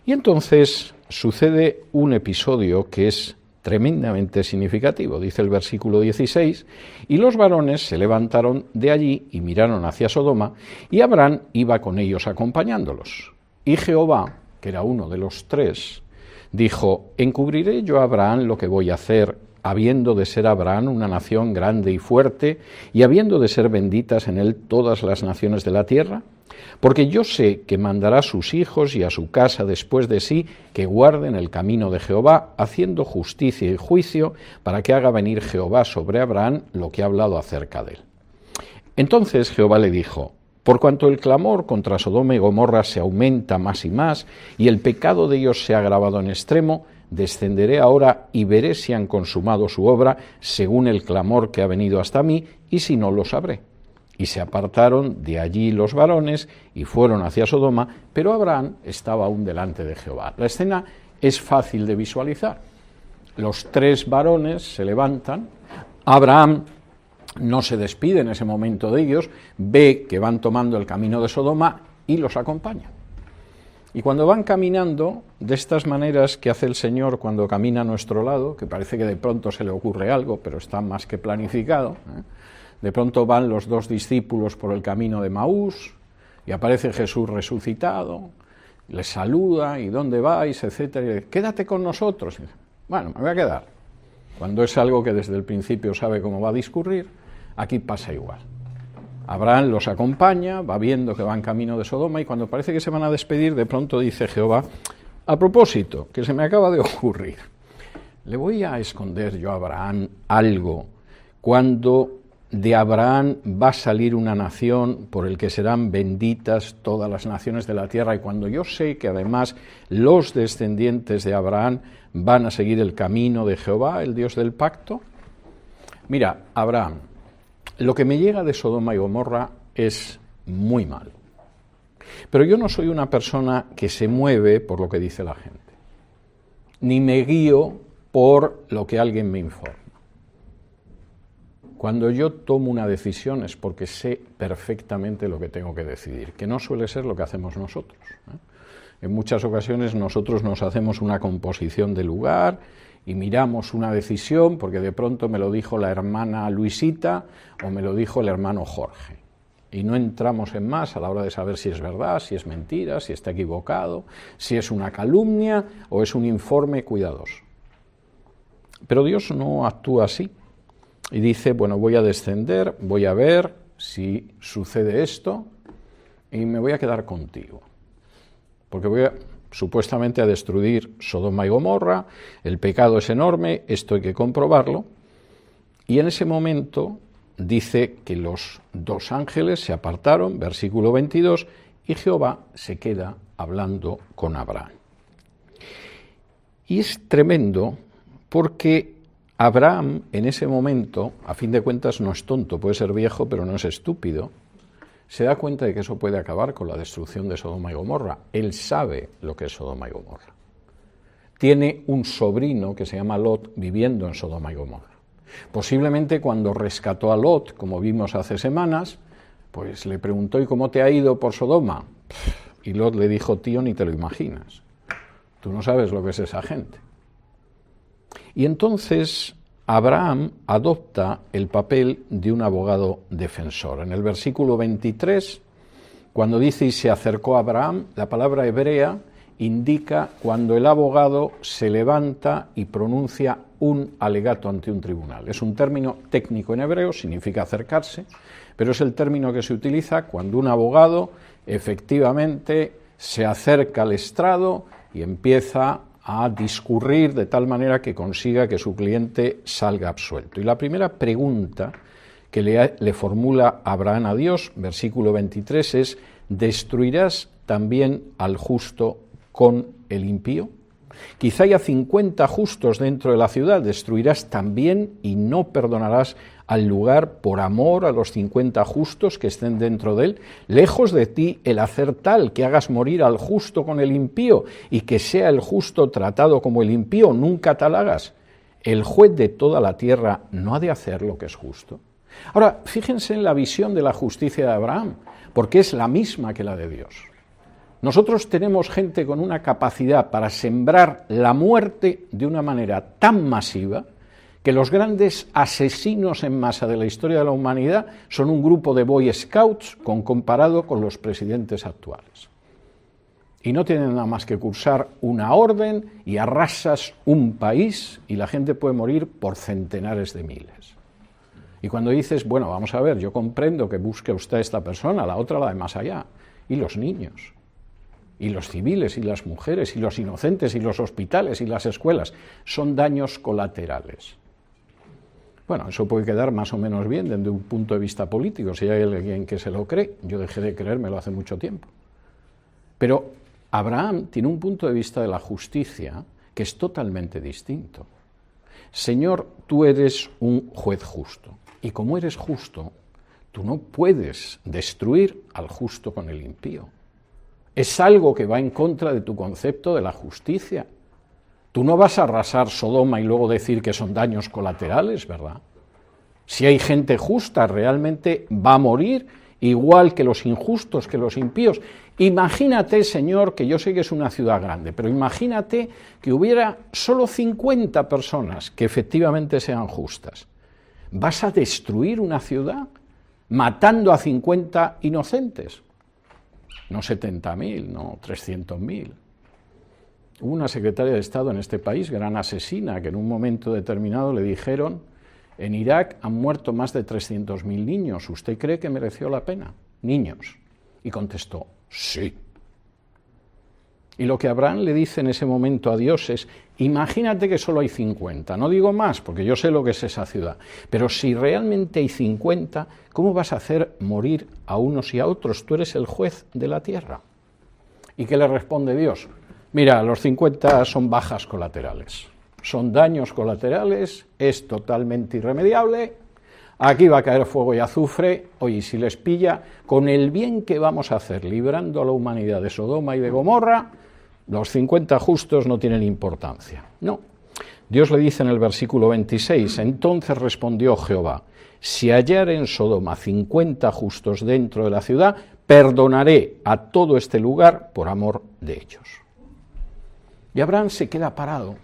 Y entonces sucede un episodio que es tremendamente significativo. Dice el versículo 16: y los varones se levantaron de allí y miraron hacia Sodoma, y Abraham iba con ellos acompañándolos. Y Jehová, que era uno de los tres, dijo: ¿encubriré yo a Abraham lo que voy a hacer, habiendo de ser Abraham una nación grande y fuerte, y habiendo de ser benditas en él todas las naciones de la tierra? Porque yo sé que mandará a sus hijos y a su casa después de sí que guarden el camino de Jehová, haciendo justicia y juicio, para que haga venir Jehová sobre Abraham lo que ha hablado acerca de él. Entonces Jehová le dijo: por cuanto el clamor contra Sodoma y Gomorra se aumenta más y más, y el pecado de ellos se ha agravado en extremo, descenderé ahora y veré si han consumado su obra según el clamor que ha venido hasta mí, y si no, lo sabré. Y se apartaron de allí los varones y fueron hacia Sodoma, pero Abraham estaba aún delante de Jehová. La escena es fácil de visualizar. Los tres varones se levantan, Abraham no se despide en ese momento de ellos, ve que van tomando el camino de Sodoma y los acompaña. Y cuando van caminando, de estas maneras que hace el Señor cuando camina a nuestro lado, que parece que de pronto se le ocurre algo, pero está más que planificado, de pronto van los dos discípulos por el camino de Maús, Y aparece Jesús resucitado, les saluda, ¿y dónde vais?, etcétera, y dice, quédate con nosotros. Y dice, bueno, me voy a quedar. Cuando es algo que desde el principio sabe cómo va a discurrir, aquí pasa igual. Abraham los acompaña, va viendo que van camino de Sodoma, y cuando parece que se van a despedir, de pronto dice Jehová, a propósito, que se me acaba de ocurrir, le voy a esconder yo a Abraham algo, cuando de Abraham va a salir una nación por el que serán benditas todas las naciones de la tierra, y cuando yo sé que además los descendientes de Abraham van a seguir el camino de Jehová, el Dios del pacto. Mira, Abraham, lo que me llega de Sodoma y Gomorra es muy malo, pero yo no soy una persona que se mueve por lo que dice la gente, ni me guío por lo que alguien me informa. Cuando yo tomo una decisión es porque sé perfectamente lo que tengo que decidir, que no suele ser lo que hacemos nosotros, ¿eh? En muchas ocasiones nosotros nos hacemos una composición de lugar y miramos una decisión porque de pronto me lo dijo la hermana Luisita o me lo dijo el hermano Jorge. Y no entramos en más a la hora de saber si es verdad, si es mentira, si está equivocado, si es una calumnia o es un informe cuidadoso. Pero Dios no actúa así. Y dice, bueno, voy a descender, voy a ver si sucede esto y me voy a quedar contigo. Porque voy supuestamente a destruir Sodoma y Gomorra, el pecado es enorme, esto hay que comprobarlo. Y en ese momento dice que los dos ángeles se apartaron, versículo 22, y Jehová se queda hablando con Abraham. Y es tremendo porque Abraham, en ese momento, a fin de cuentas no es tonto, puede ser viejo, pero no es estúpido, se da cuenta de que eso puede acabar con la destrucción de Sodoma y Gomorra. Él sabe lo que es Sodoma y Gomorra. Tiene un sobrino que se llama Lot viviendo en Sodoma y Gomorra. Posiblemente cuando rescató a Lot, como vimos hace semanas, pues le preguntó, ¿y cómo te ha ido por Sodoma? Y Lot le dijo, tío, ni te lo imaginas. Tú no sabes lo que es esa gente. Y entonces Abraham adopta el papel de un abogado defensor. En el versículo 23, cuando dice y se acercó a Abraham, la palabra hebrea indica cuando el abogado se levanta y pronuncia un alegato ante un tribunal. Es un término técnico en hebreo, significa acercarse, pero es el término que se utiliza cuando un abogado efectivamente se acerca al estrado y empieza a discurrir de tal manera que consiga que su cliente salga absuelto. Y la primera pregunta que le formula Abraham a Dios, versículo 23, es, ¿destruirás también al justo con el impío? Quizá haya 50 justos dentro de la ciudad, ¿destruirás también y no perdonarás al lugar por amor a los 50 justos que estén dentro de él? Lejos de ti el hacer tal que hagas morir al justo con el impío y que sea el justo tratado como el impío, nunca tal hagas. El juez de toda la tierra no ha de hacer lo que es justo. Ahora, fíjense en la visión de la justicia de Abraham, porque es la misma que la de Dios. Nosotros tenemos gente con una capacidad para sembrar la muerte de una manera tan masiva que los grandes asesinos en masa de la historia de la humanidad son un grupo de Boy Scouts comparado con los presidentes actuales. Y no tienen nada más que cursar una orden y arrasas un país y la gente puede morir por centenares de miles. Y cuando dices, bueno, vamos a ver, yo comprendo que busque usted a esta persona, la otra la de más allá, y los niños, y los civiles, y las mujeres, y los inocentes, y los hospitales, y las escuelas, son daños colaterales. Bueno, eso puede quedar más o menos bien desde un punto de vista político, si hay alguien que se lo cree. Yo dejé de creérmelo hace mucho tiempo. Pero Abraham tiene un punto de vista de la justicia que es totalmente distinto. Señor, tú eres un juez justo, y como eres justo, tú no puedes destruir al justo con el impío. Es algo que va en contra de tu concepto de la justicia. Tú no vas a arrasar Sodoma y luego decir que son daños colaterales, ¿verdad? Si hay gente justa, realmente va a morir igual que los injustos, que los impíos. Imagínate, Señor, que yo sé que es una ciudad grande, pero imagínate que hubiera solo 50 personas que efectivamente sean justas. ¿Vas a destruir una ciudad matando a 50 inocentes? no 70.000, no 300.000. Hubo una secretaria de Estado en este país, gran asesina, que en un momento determinado le dijeron: en Irak han muerto más de 300.000 niños, ¿usted cree que mereció la pena? Niños. Y contestó: sí. Y lo que Abraham le dice en ese momento a Dios es: imagínate que solo hay 50, no digo más, porque yo sé lo que es esa ciudad, pero si realmente hay 50, ¿cómo vas a hacer morir a unos y a otros? Tú eres el juez de la tierra. ¿Y qué le responde Dios? Mira, los 50 son bajas colaterales, son daños colaterales, es totalmente irremediable, aquí va a caer fuego y azufre, oye, si les pilla, con el bien que vamos a hacer, librando a la humanidad de Sodoma y de Gomorra, los 50 justos no tienen importancia. No. Dios le dice en el versículo 26, entonces respondió Jehová: si hallare en Sodoma 50 justos dentro de la ciudad, perdonaré a todo este lugar por amor de ellos. Y Abraham se queda parado.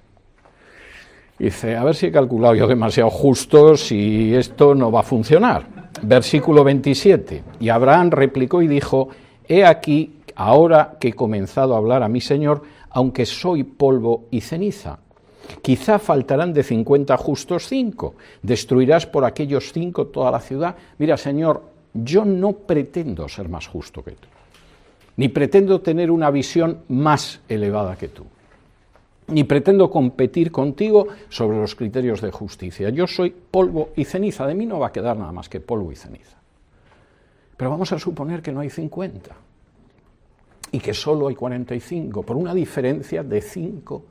Dice: a ver si he calculado yo demasiado justos y esto no va a funcionar. Versículo 27. Y Abraham replicó y dijo: he aquí, ahora que he comenzado a hablar a mi Señor, aunque soy polvo y ceniza. Quizá faltarán de 50 justos 5. Destruirás por aquellos 5 toda la ciudad. Mira, Señor, yo no pretendo ser más justo que tú, ni pretendo tener una visión más elevada que tú, ni pretendo competir contigo sobre los criterios de justicia. Yo soy polvo y ceniza, de mí no va a quedar nada más que polvo y ceniza. Pero vamos a suponer que no hay 50 y que solo hay 45, por una diferencia de 5,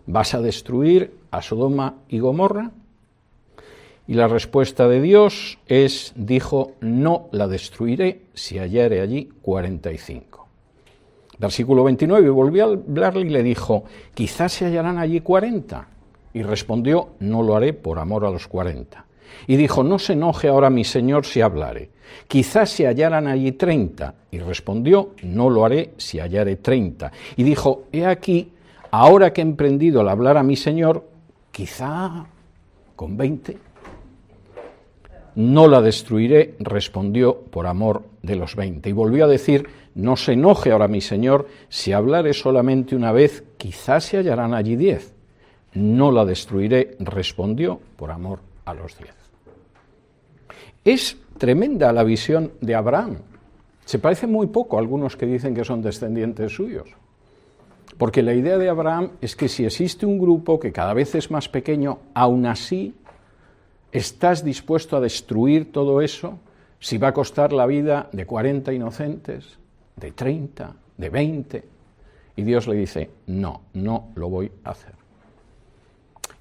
¿vas a destruir a Sodoma y Gomorra? Y la respuesta de Dios dijo: no la destruiré si hallare allí 45. Versículo 29, volvió a hablarle y le dijo: quizás se hallarán allí 40. Y respondió: no lo haré por amor a los 40. Y dijo: no se enoje ahora mi señor si hablare. Quizás se hallaran allí 30. Y respondió: no lo haré si hallare 30. Y dijo: he aquí, ahora que he emprendido el hablar a mi señor, quizá con 20. No la destruiré, respondió, por amor de los 20. Y volvió a decir: no se enoje ahora mi señor si hablare solamente una vez, quizás se hallarán allí 10. No la destruiré, respondió, por amor a los 10. Es tremenda la visión de Abraham. Se parece muy poco a algunos que dicen que son descendientes suyos. Porque la idea de Abraham es que si existe un grupo que cada vez es más pequeño, aún así ¿estás dispuesto a destruir todo eso si va a costar la vida de 40 inocentes, de 30, de 20? Y Dios le dice: no, no lo voy a hacer.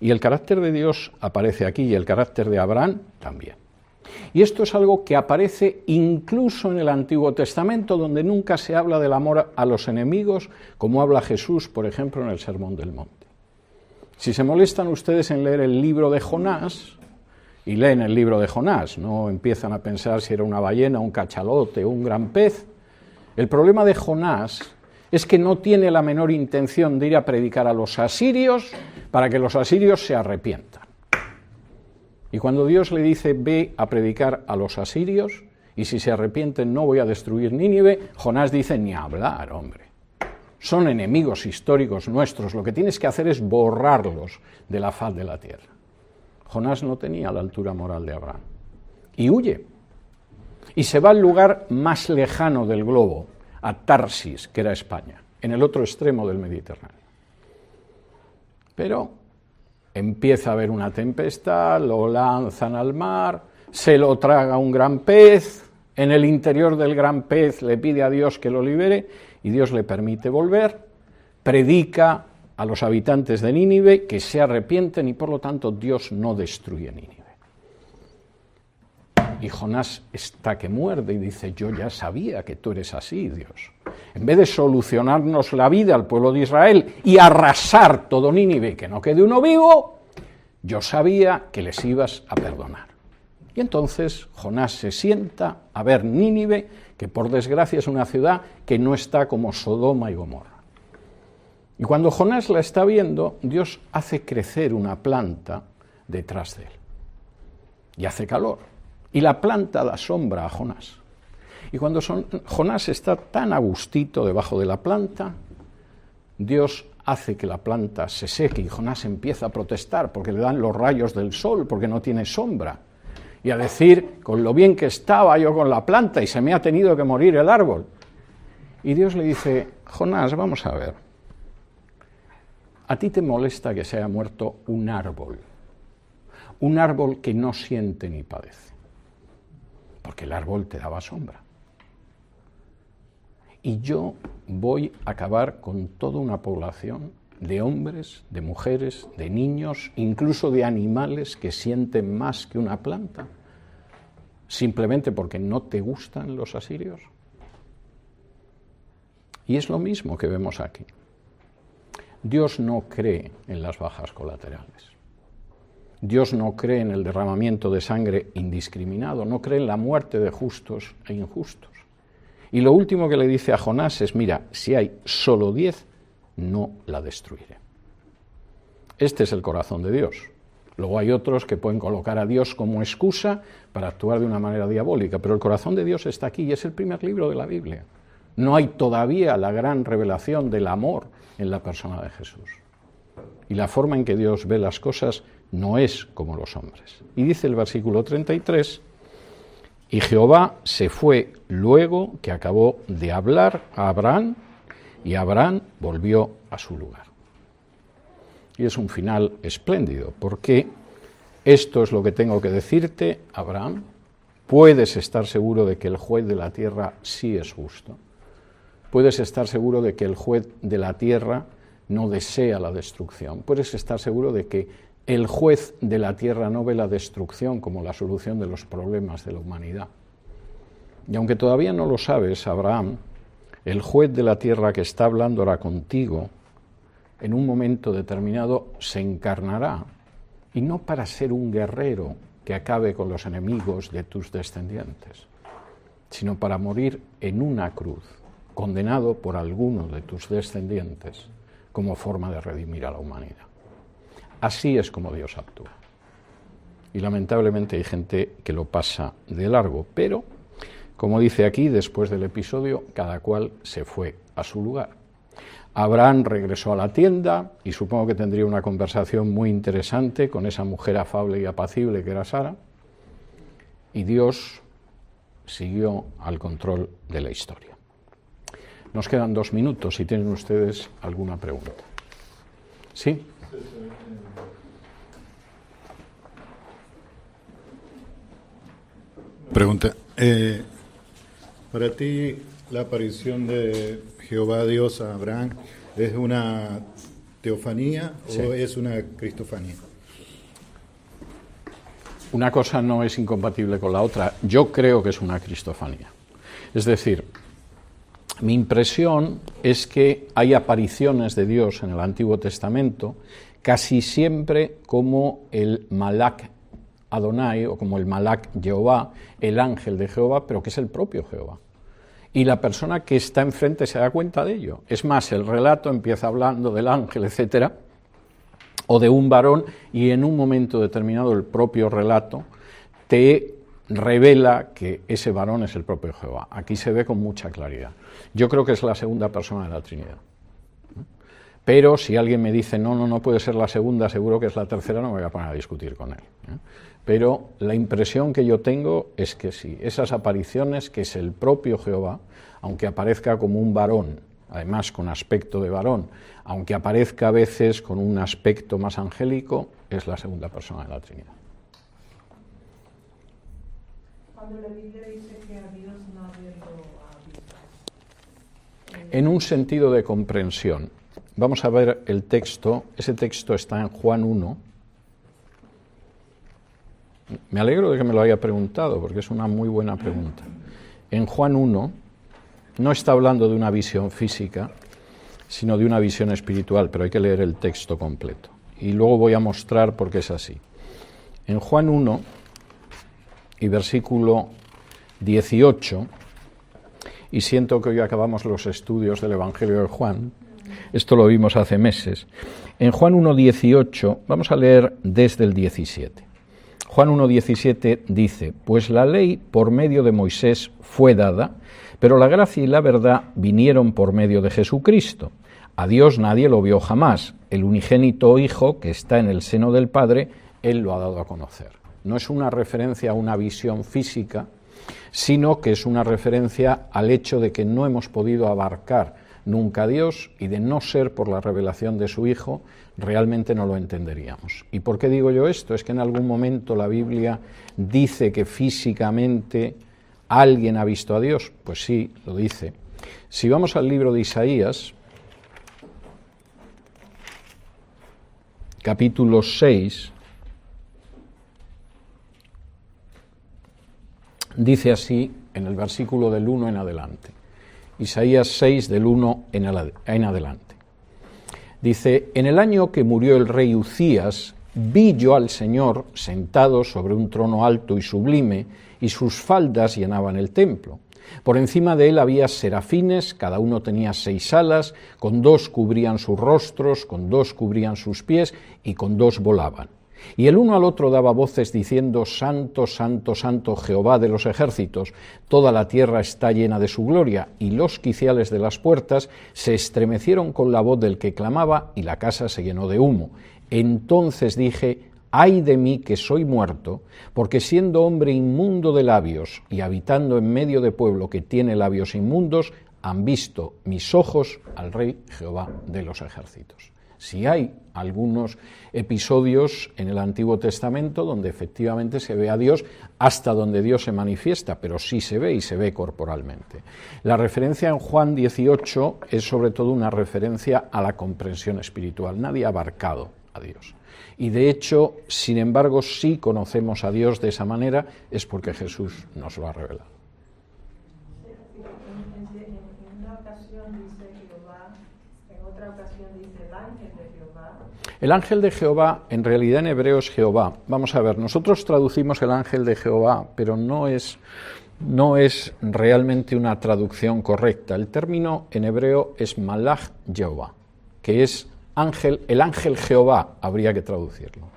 Y el carácter de Dios aparece aquí y el carácter de Abraham también. Y esto es algo que aparece incluso en el Antiguo Testamento, donde nunca se habla del amor a los enemigos, como habla Jesús, por ejemplo, en el Sermón del Monte. Si se molestan ustedes en leer el libro de Jonás, y leen el libro de Jonás, no empiezan a pensar si era una ballena, un cachalote o un gran pez. El problema de Jonás es que no tiene la menor intención de ir a predicar a los asirios para que los asirios se arrepientan. Y cuando Dios le dice: ve a predicar a los asirios, y si se arrepienten no voy a destruir Nínive, Jonás dice: ni hablar, hombre. Son enemigos históricos nuestros, lo que tienes que hacer es borrarlos de la faz de la tierra. Jonás no tenía la altura moral de Abraham. Y huye. Y se va al lugar más lejano del globo, a Tarsis, que era España, en el otro extremo del Mediterráneo. Pero empieza a haber una tempestad, lo lanzan al mar, se lo traga un gran pez, en el interior del gran pez le pide a Dios que lo libere, y Dios le permite volver, predica a los habitantes de Nínive que se arrepienten y por lo tanto Dios no destruye Nínive. Y Jonás está que muerde y dice: yo ya sabía que tú eres así, Dios. En vez de solucionarnos la vida al pueblo de Israel y arrasar todo Nínive, que no quede uno vivo, yo sabía que les ibas a perdonar. Y entonces Jonás se sienta a ver Nínive, que por desgracia es una ciudad que no está como Sodoma y Gomorra. Y cuando Jonás la está viendo, Dios hace crecer una planta detrás de él. Y hace calor. Y la planta da sombra a Jonás. Y cuando Jonás está tan a gustito debajo de la planta, Dios hace que la planta se seque y Jonás empieza a protestar porque le dan los rayos del sol, porque no tiene sombra. Y a decir, con lo bien que estaba yo con la planta y se me ha tenido que morir el árbol. Y Dios le dice, Jonás, vamos a ver, ¿a ti te molesta que se haya muerto un árbol? Un árbol que no siente ni padece, porque el árbol te daba sombra. Y yo voy a acabar con toda una población de hombres, de mujeres, de niños, incluso de animales que sienten más que una planta, simplemente porque no te gustan los asirios. Y es lo mismo que vemos aquí. Dios no cree en las bajas colaterales. Dios no cree en el derramamiento de sangre indiscriminado, no cree en la muerte de justos e injustos. Y lo último que le dice a Jonás es, mira, si hay solo 10, no la destruiré. Este es el corazón de Dios. Luego hay otros que pueden colocar a Dios como excusa para actuar de una manera diabólica, pero el corazón de Dios está aquí y es el primer libro de la Biblia. No hay todavía la gran revelación del amor en la persona de Jesús. Y la forma en que Dios ve las cosas no es como los hombres. Y dice el versículo 33, y Jehová se fue luego que acabó de hablar a Abraham, y Abraham volvió a su lugar. Y es un final espléndido, porque esto es lo que tengo que decirte, Abraham, puedes estar seguro de que el juez de la tierra sí es justo. Puedes estar seguro de que el juez de la tierra no desea la destrucción. Puedes estar seguro de que el juez de la tierra no ve la destrucción como la solución de los problemas de la humanidad. Y aunque todavía no lo sabes, Abraham, el juez de la tierra que está hablando ahora contigo, en un momento determinado se encarnará, y no para ser un guerrero que acabe con los enemigos de tus descendientes, sino para morir en una cruz, condenado por alguno de tus descendientes como forma de redimir a la humanidad. Así es como Dios actúa. Y lamentablemente hay gente que lo pasa de largo, pero, como dice aquí, después del episodio, cada cual se fue a su lugar. Abraham regresó a la tienda y supongo que tendría una conversación muy interesante con esa mujer afable y apacible que era Sara, y Dios siguió al control de la historia. Nos quedan 2 minutos si tienen ustedes alguna pregunta. ¿Sí? Pregunta. Para ti, la aparición de Jehová Dios a Abraham, ¿es una teofanía o es una cristofanía? Una cosa no es incompatible con la otra. Yo creo que es una cristofanía. Es decir, mi impresión es que hay apariciones de Dios en el Antiguo Testamento casi siempre como el Malak Adonai o como el Malak Jehová, el ángel de Jehová, pero que es el propio Jehová. Y la persona que está enfrente se da cuenta de ello. Es más, el relato empieza hablando del ángel, etcétera, o de un varón, y en un momento determinado el propio relato te revela que ese varón es el propio Jehová. Aquí se ve con mucha claridad. Yo creo que es la segunda persona de la Trinidad. Pero si alguien me dice, no puede ser la segunda, seguro que es la tercera, no me voy a poner a discutir con él. Pero la impresión que yo tengo es que sí, esas apariciones, que es el propio Jehová, aunque aparezca como un varón, además con aspecto de varón, aunque aparezca a veces con un aspecto más angélico, es la segunda persona de la Trinidad. Cuando la Biblia dice que a Dios no habiendo visto. En un sentido de comprensión. Vamos a ver el texto. Ese texto está en Juan 1. Me alegro de que me lo haya preguntado, porque es una muy buena pregunta. En Juan 1 no está hablando de una visión física, sino de una visión espiritual, pero hay que leer el texto completo. Y luego voy a mostrar por qué es así. En Juan 1 y versículo 18, y siento que hoy acabamos los estudios del Evangelio de Juan, esto lo vimos hace meses. En Juan 1:18, vamos a leer desde el 17. Juan 1,17 dice: pues la ley por medio de Moisés fue dada, pero la gracia y la verdad vinieron por medio de Jesucristo. A Dios nadie lo vio jamás. El unigénito Hijo que está en el seno del Padre, Él lo ha dado a conocer. No es una referencia a una visión física, sino que es una referencia al hecho de que no hemos podido abarcar nunca a Dios, y de no ser por la revelación de su Hijo, realmente no lo entenderíamos. ¿Y por qué digo yo esto? Es que en algún momento la Biblia dice que físicamente alguien ha visto a Dios. Pues sí, lo dice. Si vamos al libro de Isaías, capítulo 6, dice así en el versículo del 1 en adelante. Isaías 6, del 1 en adelante. Dice: en el año que murió el rey Uzías, vi yo al Señor sentado sobre un trono alto y sublime, y sus faldas llenaban el templo. Por encima de él había serafines, cada uno tenía 6 alas, con 2 cubrían sus rostros, con 2 cubrían sus pies, y con 2 volaban. Y el uno al otro daba voces diciendo: Santo, Santo, Santo, Jehová de los ejércitos, toda la tierra está llena de su gloria. Y los quiciales de las puertas se estremecieron con la voz del que clamaba, y la casa se llenó de humo. Entonces dije: ay de mí que soy muerto, porque siendo hombre inmundo de labios y habitando en medio de pueblo que tiene labios inmundos, han visto mis ojos al Rey Jehová de los ejércitos. Si hay algunos episodios en el Antiguo Testamento donde efectivamente se ve a Dios, hasta donde Dios se manifiesta, pero sí se ve, y se ve corporalmente. La referencia en Juan 18 es sobre todo una referencia a la comprensión espiritual. Nadie ha abarcado a Dios. Y de hecho, sin embargo, si conocemos a Dios de esa manera, es porque Jesús nos lo ha revelado. En una ocasión dice Jehová, en otra ocasión dice el ángel de Jehová. El ángel de Jehová, en realidad en hebreo es Jehová. Vamos a ver, nosotros traducimos el ángel de Jehová, pero no es realmente una traducción correcta. El término en hebreo es Malach Jehová, que es ángel, el ángel Jehová, habría que traducirlo.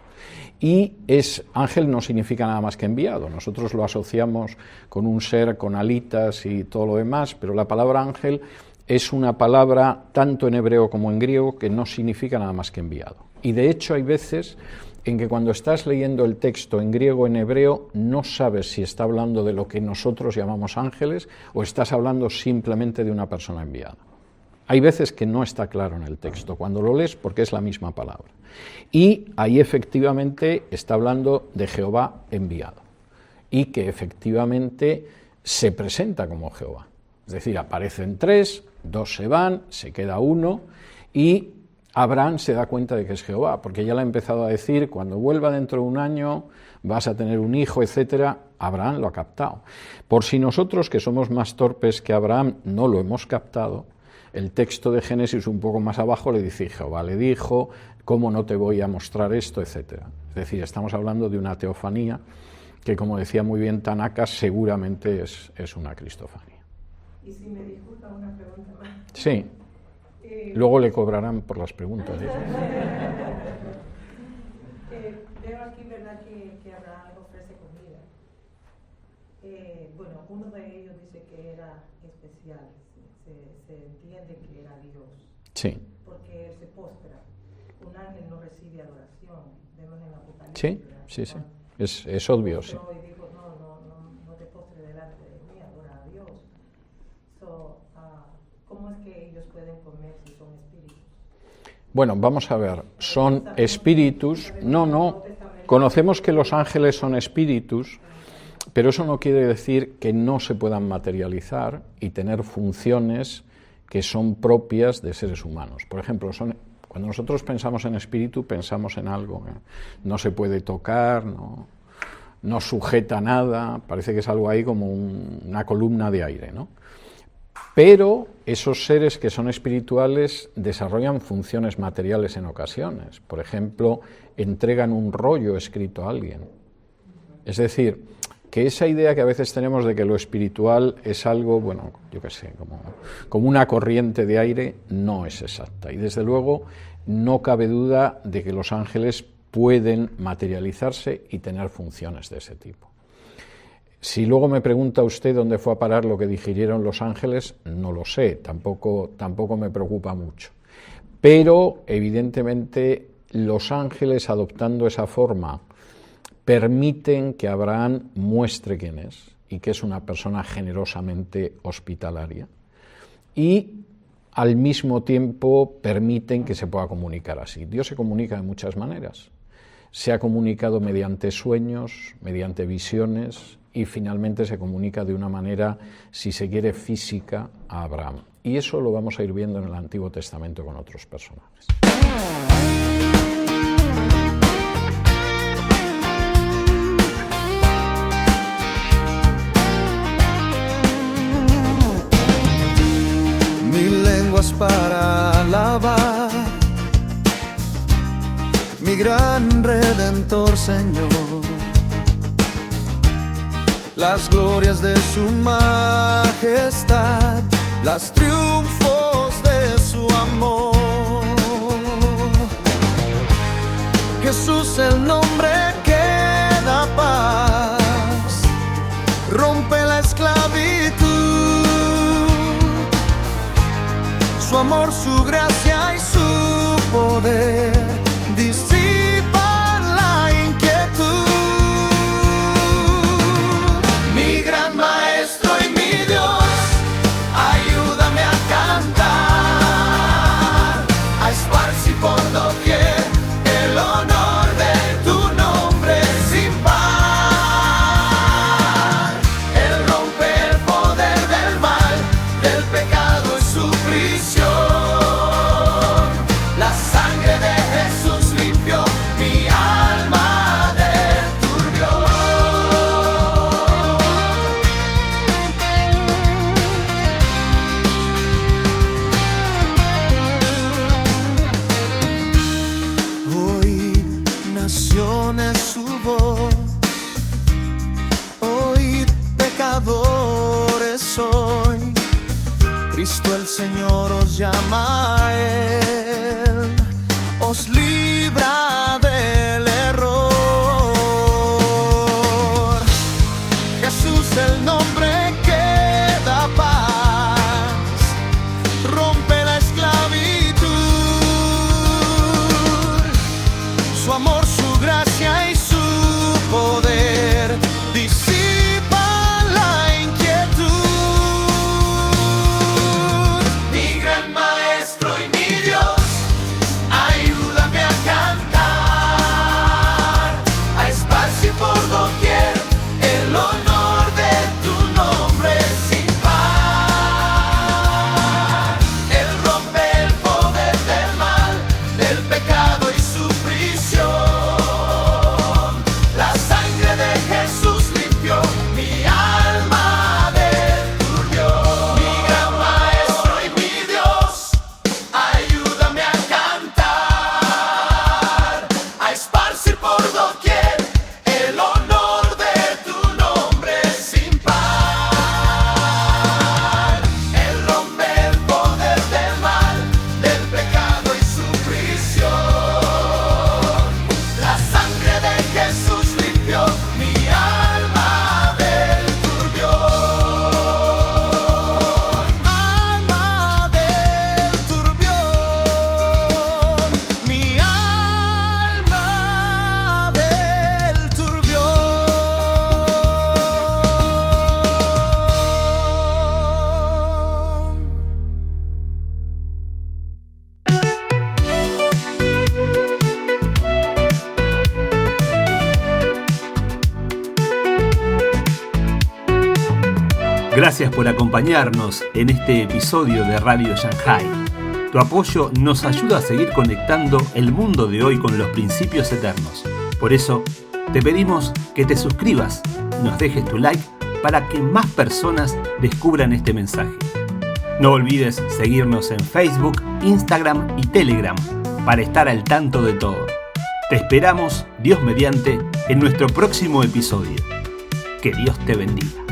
Y ángel no significa nada más que enviado. Nosotros lo asociamos con un ser con alitas y todo lo demás, pero la palabra ángel es una palabra tanto en hebreo como en griego que no significa nada más que enviado. Y de hecho hay veces en que cuando estás leyendo el texto en griego o en hebreo no sabes si está hablando de lo que nosotros llamamos ángeles o estás hablando simplemente de una persona enviada. Hay veces que no está claro en el texto cuando lo lees porque es la misma palabra. Y ahí efectivamente está hablando de Jehová enviado y que efectivamente se presenta como Jehová. Es decir, aparecen 3, 2 se van, se queda 1 y Abraham se da cuenta de que es Jehová, porque ya le ha empezado a decir: cuando vuelva dentro de un año vas a tener un hijo, etcétera. Abraham lo ha captado. Por si nosotros, que somos más torpes que Abraham, no lo hemos captado, el texto de Génesis un poco más abajo le dice: Jehová le dijo, ¿cómo no te voy a mostrar esto?, etcétera. Es decir, estamos hablando de una teofanía que, como decía muy bien Tanaka, seguramente es una cristofanía. Y si me disculpa una pregunta más. Sí. Luego le cobrarán por las preguntas. Veo aquí, ¿verdad?, que Abraham ofrece comida. Bueno, uno de ellos dice que era especial. Se entiende que era Dios. Sí. Porque él se postra. Un ángel no recibe adoración. Vemos en Apocalipsis. Sí. Es obvio, sí. Y digo, no te postres delante de mí, adora a Dios. ¿Cómo es que ellos pueden comer si son espíritus? Bueno, vamos a ver, son espíritus. No, conocemos que los ángeles son espíritus, pero eso no quiere decir que no se puedan materializar y tener funciones que son propias de seres humanos. Por ejemplo, cuando nosotros pensamos en espíritu, pensamos en algo que no se puede tocar, no sujeta nada, parece que es algo ahí como una columna de aire, ¿no? Pero esos seres que son espirituales desarrollan funciones materiales en ocasiones. Por ejemplo, entregan un rollo escrito a alguien. Es decir, que esa idea que a veces tenemos de que lo espiritual es algo, bueno, yo qué sé, como una corriente de aire, no es exacta. Y desde luego no cabe duda de que los ángeles pueden materializarse y tener funciones de ese tipo. Si luego me pregunta usted dónde fue a parar lo que digirieron los ángeles, no lo sé, tampoco me preocupa mucho. Pero, evidentemente, los ángeles, adoptando esa forma, permiten que Abraham muestre quién es y que es una persona generosamente hospitalaria. Y, al mismo tiempo, permiten que se pueda comunicar así. Dios se comunica de muchas maneras. Se ha comunicado mediante sueños, mediante visiones, y finalmente se comunica de una manera, si se quiere, física a Abraham. Y eso lo vamos a ir viendo en el Antiguo Testamento con otros personajes. Mil lenguas para alabar, mi gran Redentor Señor, las glorias de su majestad, los triunfos de su amor. Jesús, el nombre que da paz, rompe la esclavitud. Su amor, su gracia y su poder disipan la inquietud. Mi gran maestro y mi Dios, ayúdame a cantar, a esparcir por doquier el honor de tu nombre sin par. Él rompe el poder del mal, del pecado y su prisión. La sangre de Jesús limpió mi alma del turbión. Oíd, naciones, su voz. Oíd, pecadores hoy. Cristo el Señor os llama a Él, os libra del error. Jesús, el nombre que da paz, rompe la esclavitud. Su amor, su gracia y su poder disipan la inquietud. Mi gran maestro y mi Dios, ayúdame a cantar, a esparcir por doquier el honor de tu nombre sin par. Él rompe el poder del mal, del pecado y su prisión. La sangre de Jesús limpió mi alma del turbión. Mi gran maestro y mi Dios, ayúdame a cantar, a esparcir por doquier el honor de tu nombre sin par. Él rompe el poder del mal, del pecado y su prisión. La sangre de Jesús limpió mi alma del turbión. Alma del turbión, mi alma del turbión. Gracias por acompañarnos en este episodio de Radio Shanghai. Tu apoyo nos ayuda a seguir conectando el mundo de hoy con los principios eternos. Por eso, te pedimos que te suscribas, nos dejes tu like para que más personas descubran este mensaje. No olvides seguirnos en Facebook, Instagram y Telegram para estar al tanto de todo. Te esperamos, Dios mediante, en nuestro próximo episodio. Que Dios te bendiga.